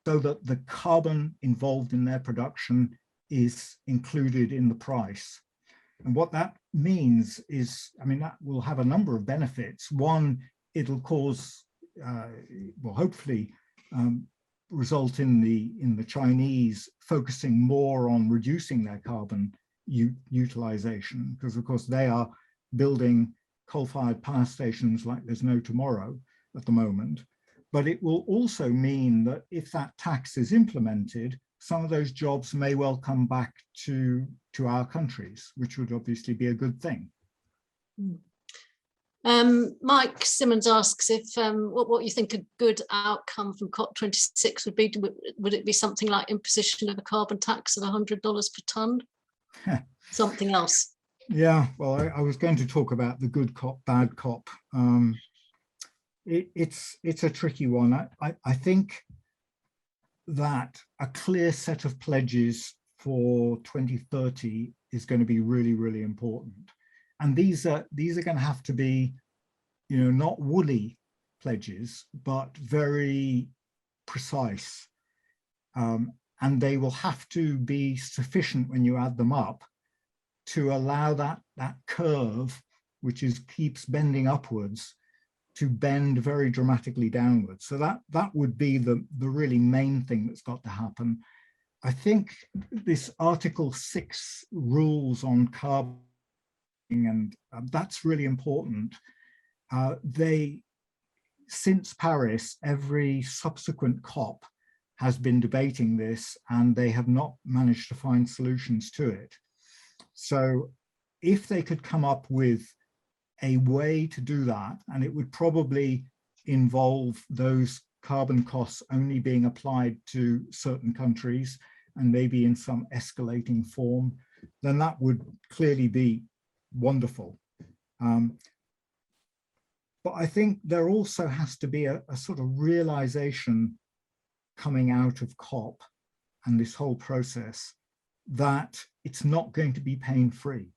so that the carbon involved in their production is included in the price. And what that means is, I mean, that will have a number of benefits. One, it'll cause, well, hopefully result in the Chinese focusing more on reducing their carbon utilization, because of course they are building coal-fired power stations like there's no tomorrow at the moment. But it will also mean that if that tax is implemented, some of those jobs may well come back to our countries, which would obviously be a good thing. Mike Simmons asks if what you think a good outcome from COP26 would be. Would it be something like imposition of a carbon tax of $100 per tonne? Something else? Yeah, well, I was going to talk about the good cop, bad cop. It's a tricky one. I think that a clear set of pledges for 2030 is going to be really, really important. And these are going to have to be, not woolly pledges, but very precise. And they will have to be sufficient when you add them up to allow that curve, which keeps bending upwards, to bend very dramatically downwards. So that would be the really main thing that's got to happen. I think this Article 6 rules on carbon, and that's really important. Since Paris, every subsequent COP has been debating this, and they have not managed to find solutions to it. So if they could come up with a way to do that, and it would probably involve those carbon costs only being applied to certain countries and maybe in some escalating form, then that would clearly be wonderful. But I think there also has to be a sort of realization coming out of COP and this whole process that it's not going to be pain-free.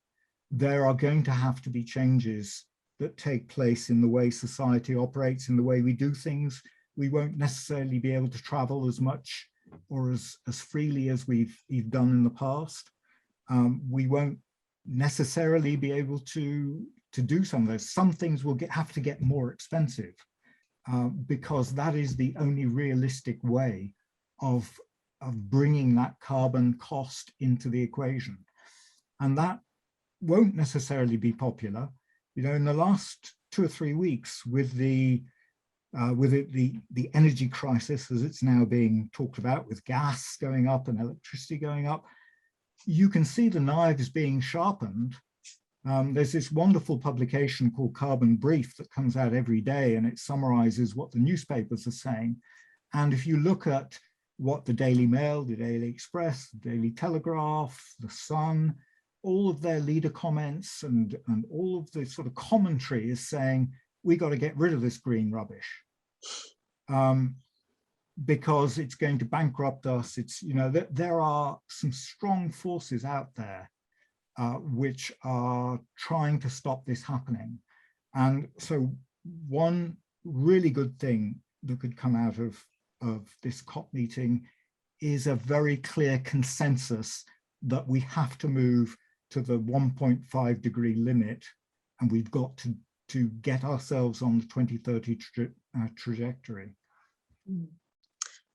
There are going to have to be changes that take place in the way society operates, in the way we do things. We won't necessarily be able to travel as much or as freely as we've done in the past. We won't necessarily be able to do some of those. Some things will have to get more expensive because that is the only realistic way of bringing that carbon cost into the equation. And that won't necessarily be popular. In the last 2 or 3 weeks with the energy crisis, as it's now being talked about, with gas going up and electricity going up, you can see the knives being sharpened. There's this wonderful publication called Carbon Brief that comes out every day, and it summarizes what the newspapers are saying. And if you look at what the Daily Mail, the Daily Express, the Daily Telegraph, the Sun, all of their leader comments and all of the sort of commentary is saying, we got to get rid of this green rubbish because it's going to bankrupt us. It's, there are some strong forces out there which are trying to stop this happening. And so one really good thing that could come out of this COP meeting is a very clear consensus that we have to move to the 1.5 degree limit, and we've got to get ourselves on the 2030 trajectory.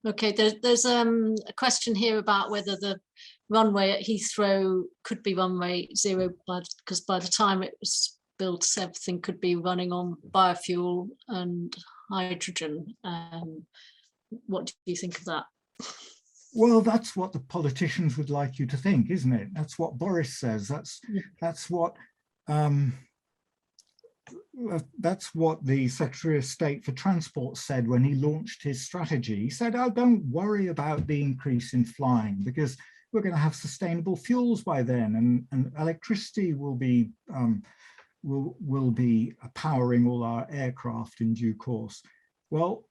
Okay, there's a question here about whether the runway at Heathrow could be runway 0, because by the time it was built, everything could be running on biofuel and hydrogen. What do you think of that? Well, that's what the politicians would like you to think, isn't it? That's what Boris says. That's what the Secretary of State for Transport said when he launched his strategy. He said, "Oh, don't worry about the increase in flying, because we're going to have sustainable fuels by then, and electricity will be powering all our aircraft in due course." Well,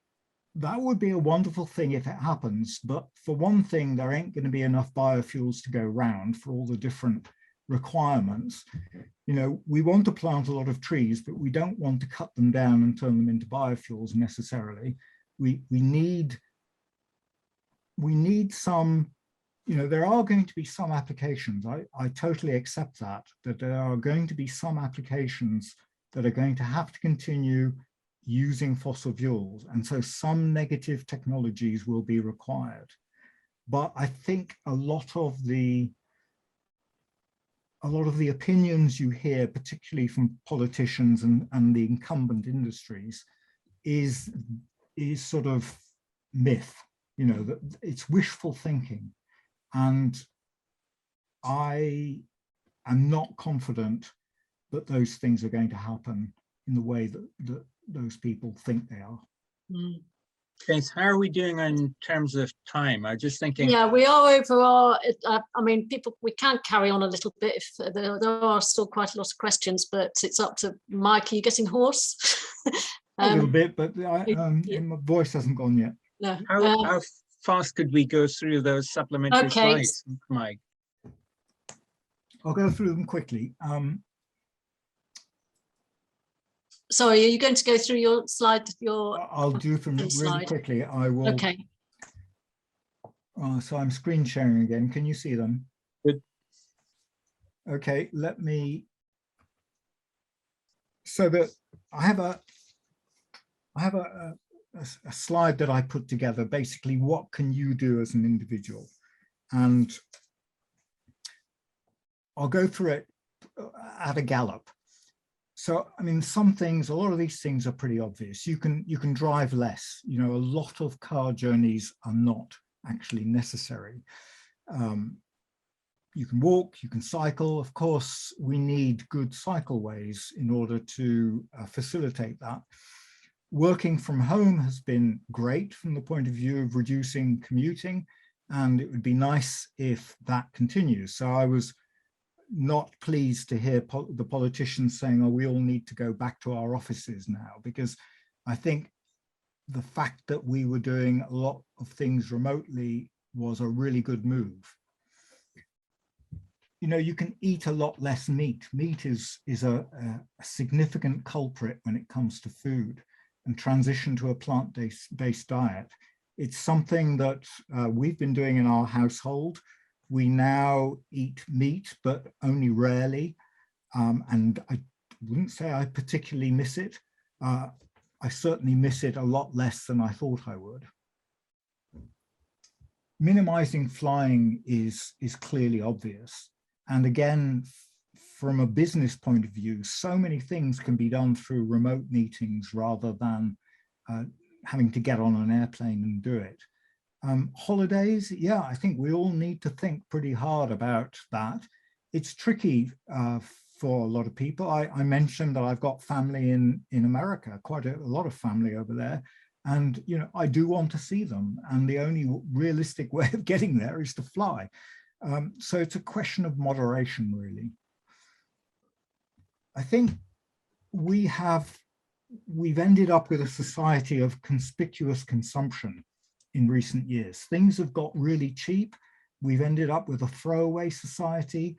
that would be a wonderful thing if it happens, but for one thing, there ain't going to be enough biofuels to go round for all the different requirements. You know, we want to plant a lot of trees, but we don't want to cut them down and turn them into biofuels necessarily. We need some, you know, there are going to be some applications. I totally accept that there are going to be some applications that are going to have to continue using fossil fuels, and so some negative technologies will be required. But I think a lot of the opinions you hear, particularly from politicians and the incumbent industries, is sort of myth. You know, that it's wishful thinking, and I am not confident that those things are going to happen in the way that those people think they are. Okay, so how are we doing in terms of time? I'm just thinking. Yeah, we are over our, I mean, we can carry on a little bit if there are still quite a lot of questions, but it's up to Mike. Are you getting hoarse? A little bit, but my voice hasn't gone yet. No. How fast could we go through those supplementary slides, Mike? I'll go through them quickly. Sorry, are you going to go through your slide? I'll do them really quickly. I will. Okay. So I'm screen sharing again. Can you see them? Good. Okay, let me. So that I have a slide that I put together. Basically, what can you do as an individual? And I'll go through it at a gallop. So, I mean, a lot of these things are pretty obvious. You can drive less. You know, a lot of car journeys are not actually necessary. You can walk, you can cycle. Of course, we need good cycleways in order to facilitate that. Working from home has been great from the point of view of reducing commuting, and it would be nice if that continues. So I was not pleased to hear the politicians saying, "Oh, we all need to go back to our offices now," because I think the fact that we were doing a lot of things remotely was a really good move. You know, you can eat a lot less meat. Meat is a significant culprit when it comes to food, and transition to a plant-based diet. It's something that we've been doing in our household. We now eat meat, but only rarely. And I wouldn't say I particularly miss it. I certainly miss it a lot less than I thought I would. Minimizing flying is clearly obvious. And again, from a business point of view, so many things can be done through remote meetings rather than having to get on an airplane and do it. Holidays, yeah, I think we all need to think pretty hard about that. It's tricky for a lot of people. I mentioned that I've got family in America, quite a lot of family over there. And, you know, I do want to see them. And the only realistic way of getting there is to fly. So it's a question of moderation, really. I think we've ended up with a society of conspicuous consumption in recent years. Things have got really cheap. We've ended up with a throwaway society,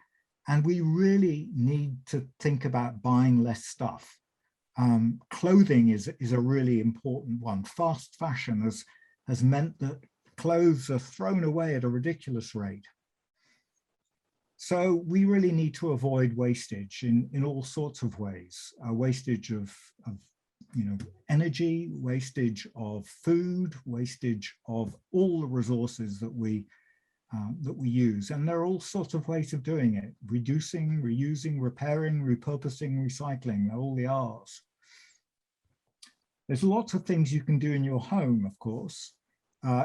and we really need to think about buying less stuff. Clothing is a really important one. Fast fashion has meant that clothes are thrown away at a ridiculous rate. So we really need to avoid wastage in all sorts of ways. Wastage of energy, wastage of food, wastage of all the resources that we use. And there are all sorts of ways of doing it: reducing, reusing, repairing, repurposing, recycling, all the R's. There's lots of things you can do in your home, of course.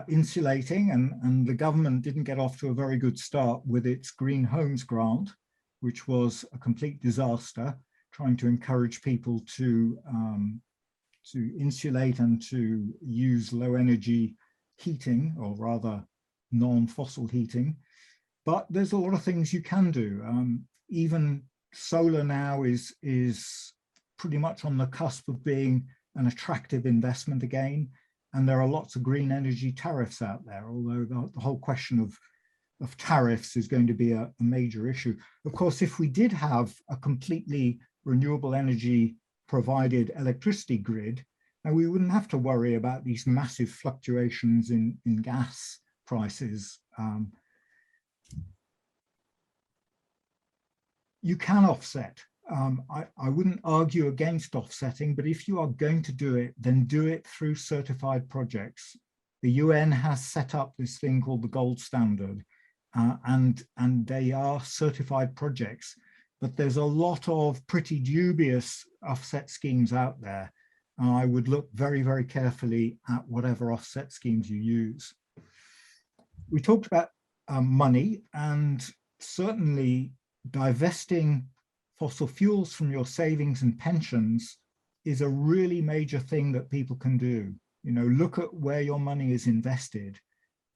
Insulating, and the government didn't get off to a very good start with its Green Homes grant, which was a complete disaster, trying to encourage people to insulate and to use low energy heating, or rather non-fossil heating. But there's a lot of things you can do. Even solar now is pretty much on the cusp of being an attractive investment again. And there are lots of green energy tariffs out there, although the whole question of tariffs is going to be a major issue. Of course, if we did have a completely renewable energy provided electricity grid, and we wouldn't have to worry about these massive fluctuations in gas prices. You can offset. I wouldn't argue against offsetting, but if you are going to do it, then do it through certified projects. The UN has set up this thing called the gold standard, and they are certified projects, but there's a lot of pretty dubious offset schemes out there. And I would look very, very carefully at whatever offset schemes you use. We talked about money, and certainly divesting fossil fuels from your savings and pensions is a really major thing that people can do. Look at where your money is invested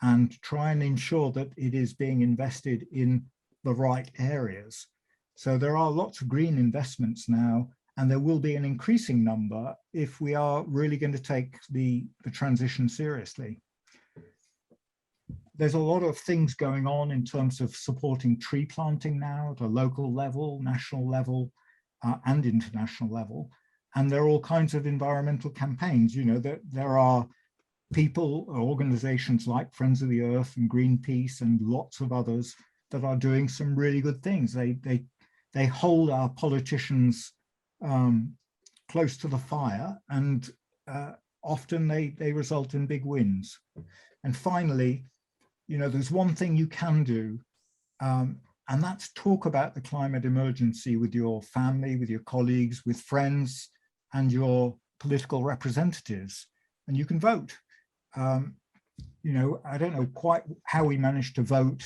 and try and ensure that it is being invested in the right areas. So there are lots of green investments now, and there will be an increasing number if we are really going to take the transition seriously. There's a lot of things going on in terms of supporting tree planting now at a local level, national level, and international level. And there are all kinds of environmental campaigns. There are people or organizations like Friends of the Earth and Greenpeace and lots of others that are doing some really good things. They hold our politicians close to the fire, and often they result in big wins. And finally, there's one thing you can do, and that's talk about the climate emergency with your family, with your colleagues, with friends, and your political representatives, and you can vote. I don't know quite how we managed to vote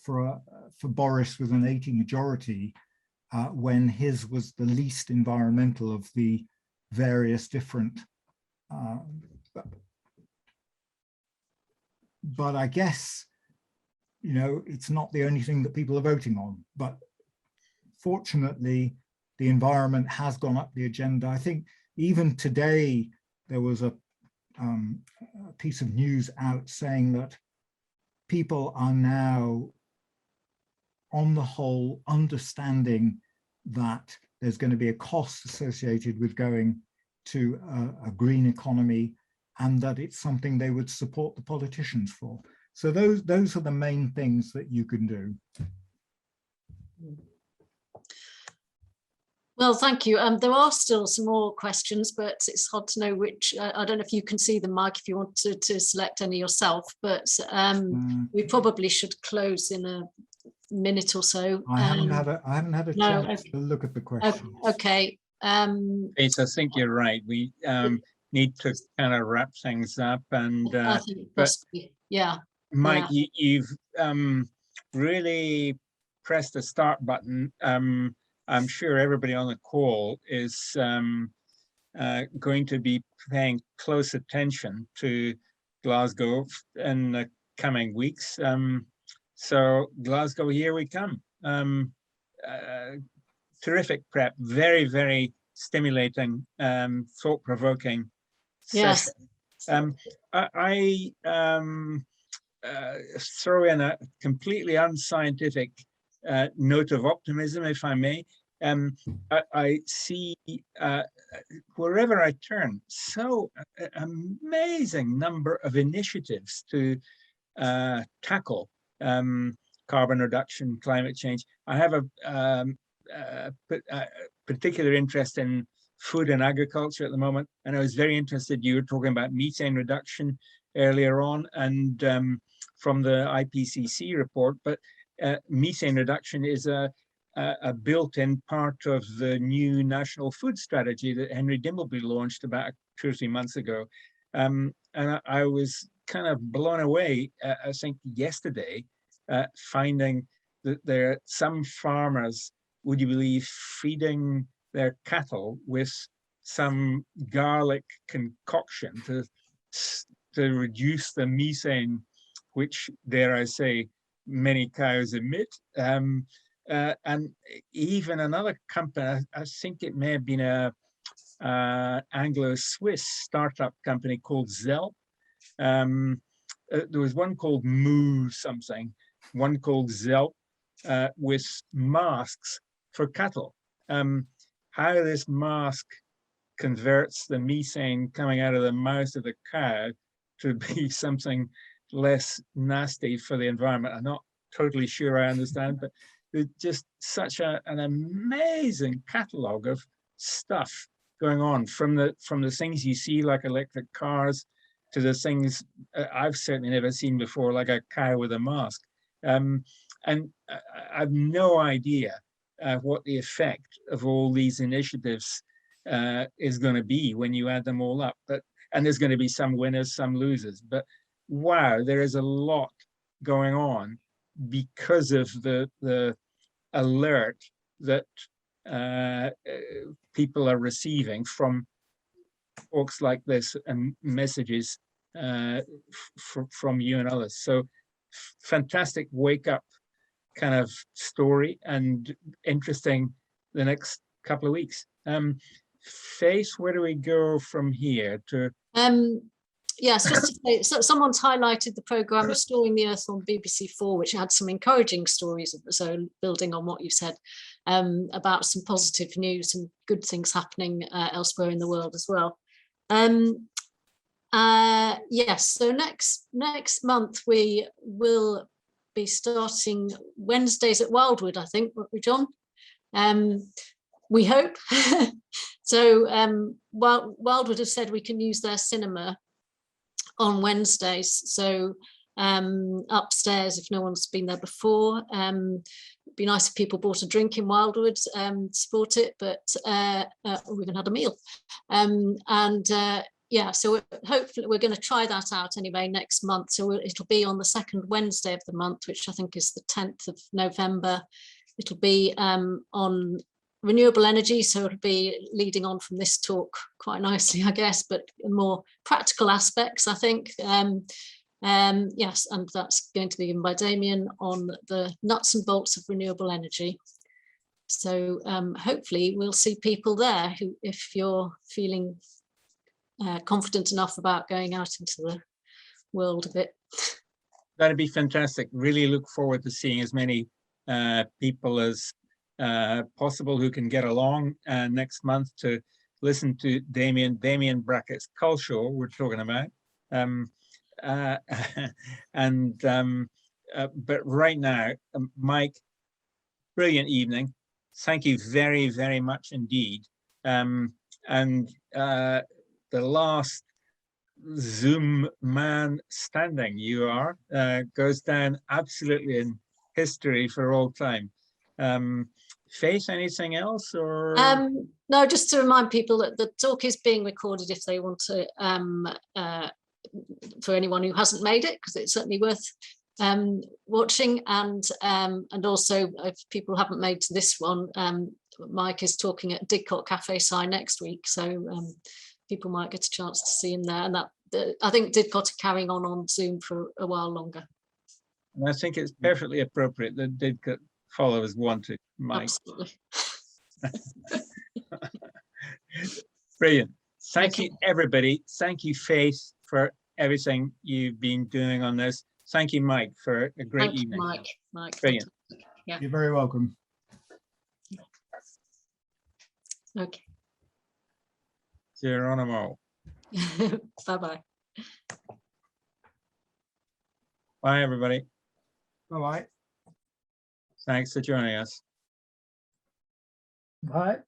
for Boris with an 80 majority when his was the least environmental of the various different but I guess, it's not the only thing that people are voting on. But fortunately, the environment has gone up the agenda. I think even today, there was a piece of news out saying that people are now, on the whole, understanding that there's going to be a cost associated with going to a green economy, and that it's something they would support the politicians for. So those are the main things that you can do. Well, thank you. There are still some more questions, but it's hard to know which. I don't know if you can see them, Mike, if you want to select any yourself, but we probably should close in a minute or so. I haven't had a chance to look at the questions. Okay. Yes, I think you're right. We need to kind of wrap things up, and I think possibly, yeah. Mike, yeah. you've really pressed the start button. I'm sure everybody on the call is going to be paying close attention to Glasgow in the coming weeks. So Glasgow, here we come. Terrific prep, very, very stimulating, thought-provoking Yes. session. I throw in a completely unscientific note of optimism, if I may. I see wherever I turn, so amazing number of initiatives to tackle carbon reduction, climate change. I have a particular interest in food and agriculture at the moment, and I was very interested. You were talking about methane reduction earlier on, and from the IPCC report, but methane reduction is a built-in part of the new national food strategy that Henry Dimbleby launched about 2 or 3 months ago. And I was kind of blown away, I think yesterday, finding that there are some farmers, would you believe, feeding their cattle with some garlic concoction to reduce the methane, which, dare I say, many cows emit. And even another company, I think it may have been a Anglo-Swiss startup company called Zell. There was one called Moo something, one called Zell, with masks for cattle. How this mask converts the methane coming out of the mouth of the cow to be something less nasty for the environment, I'm not totally sure I understand, but it's just such an amazing catalogue of stuff going on, from the things you see like electric cars to the things I've certainly never seen before, like a cow with a mask. And I've no idea what the effect of all these initiatives is going to be when you add them all up. And there's going to be some winners, some losers. But wow, there is a lot going on because of the alert that people are receiving from folks like this and messages from you and others. So fantastic wake up kind of story, and interesting the next couple of weeks. Faith, where do we go from here to? Yes, just to say, so someone's highlighted the programme Restoring the Earth on BBC4, which had some encouraging stories, so building on what you said, about some positive news and good things happening elsewhere in the world as well. Yes, so next month we will be starting Wednesdays at Wildwood, I think, won't we, John? We hope. So Wildwood have said we can use their cinema on Wednesdays, so upstairs if no one's been there before. It'd be nice if people bought a drink in Wildwood, support it, but or even had a meal. Yeah, so hopefully we're going to try that out anyway next month. So it'll be on the second Wednesday of the month, which I think is the 10th of November. It'll be on renewable energy, so it'll be leading on from this talk quite nicely, I guess, but more practical aspects, I think. Yes, and that's going to be given by Damien on the nuts and bolts of renewable energy. So hopefully we'll see people there who, if you're feeling confident enough about going out into the world a bit. That'd be fantastic. Really look forward to seeing as many people as possible who can get along next month to listen to Damien Brackett's Culture we're talking about. But right now, Mike, brilliant evening. Thank you very, very much indeed. The last Zoom man standing you are goes down absolutely in history for all time. Faith, anything else? Or no, just to remind people that the talk is being recorded if they want to, for anyone who hasn't made it, because it's certainly worth watching, and also if people haven't made to this one, Mike is talking at Didcot Cafe Sci next week, so people might get a chance to see him there. And I think Didcot are carrying on Zoom for a while longer. And I think it's perfectly appropriate that Didcot followers want to, Mike. Absolutely. Brilliant. Thank you, everybody. Thank you, Faith, for everything you've been doing on this. Thank you, Mike, for a great evening. Mike. Brilliant. Yeah. You're very welcome. Okay. Geronimo. Bye-bye. Bye, everybody. Bye-bye. Thanks for joining us. Bye.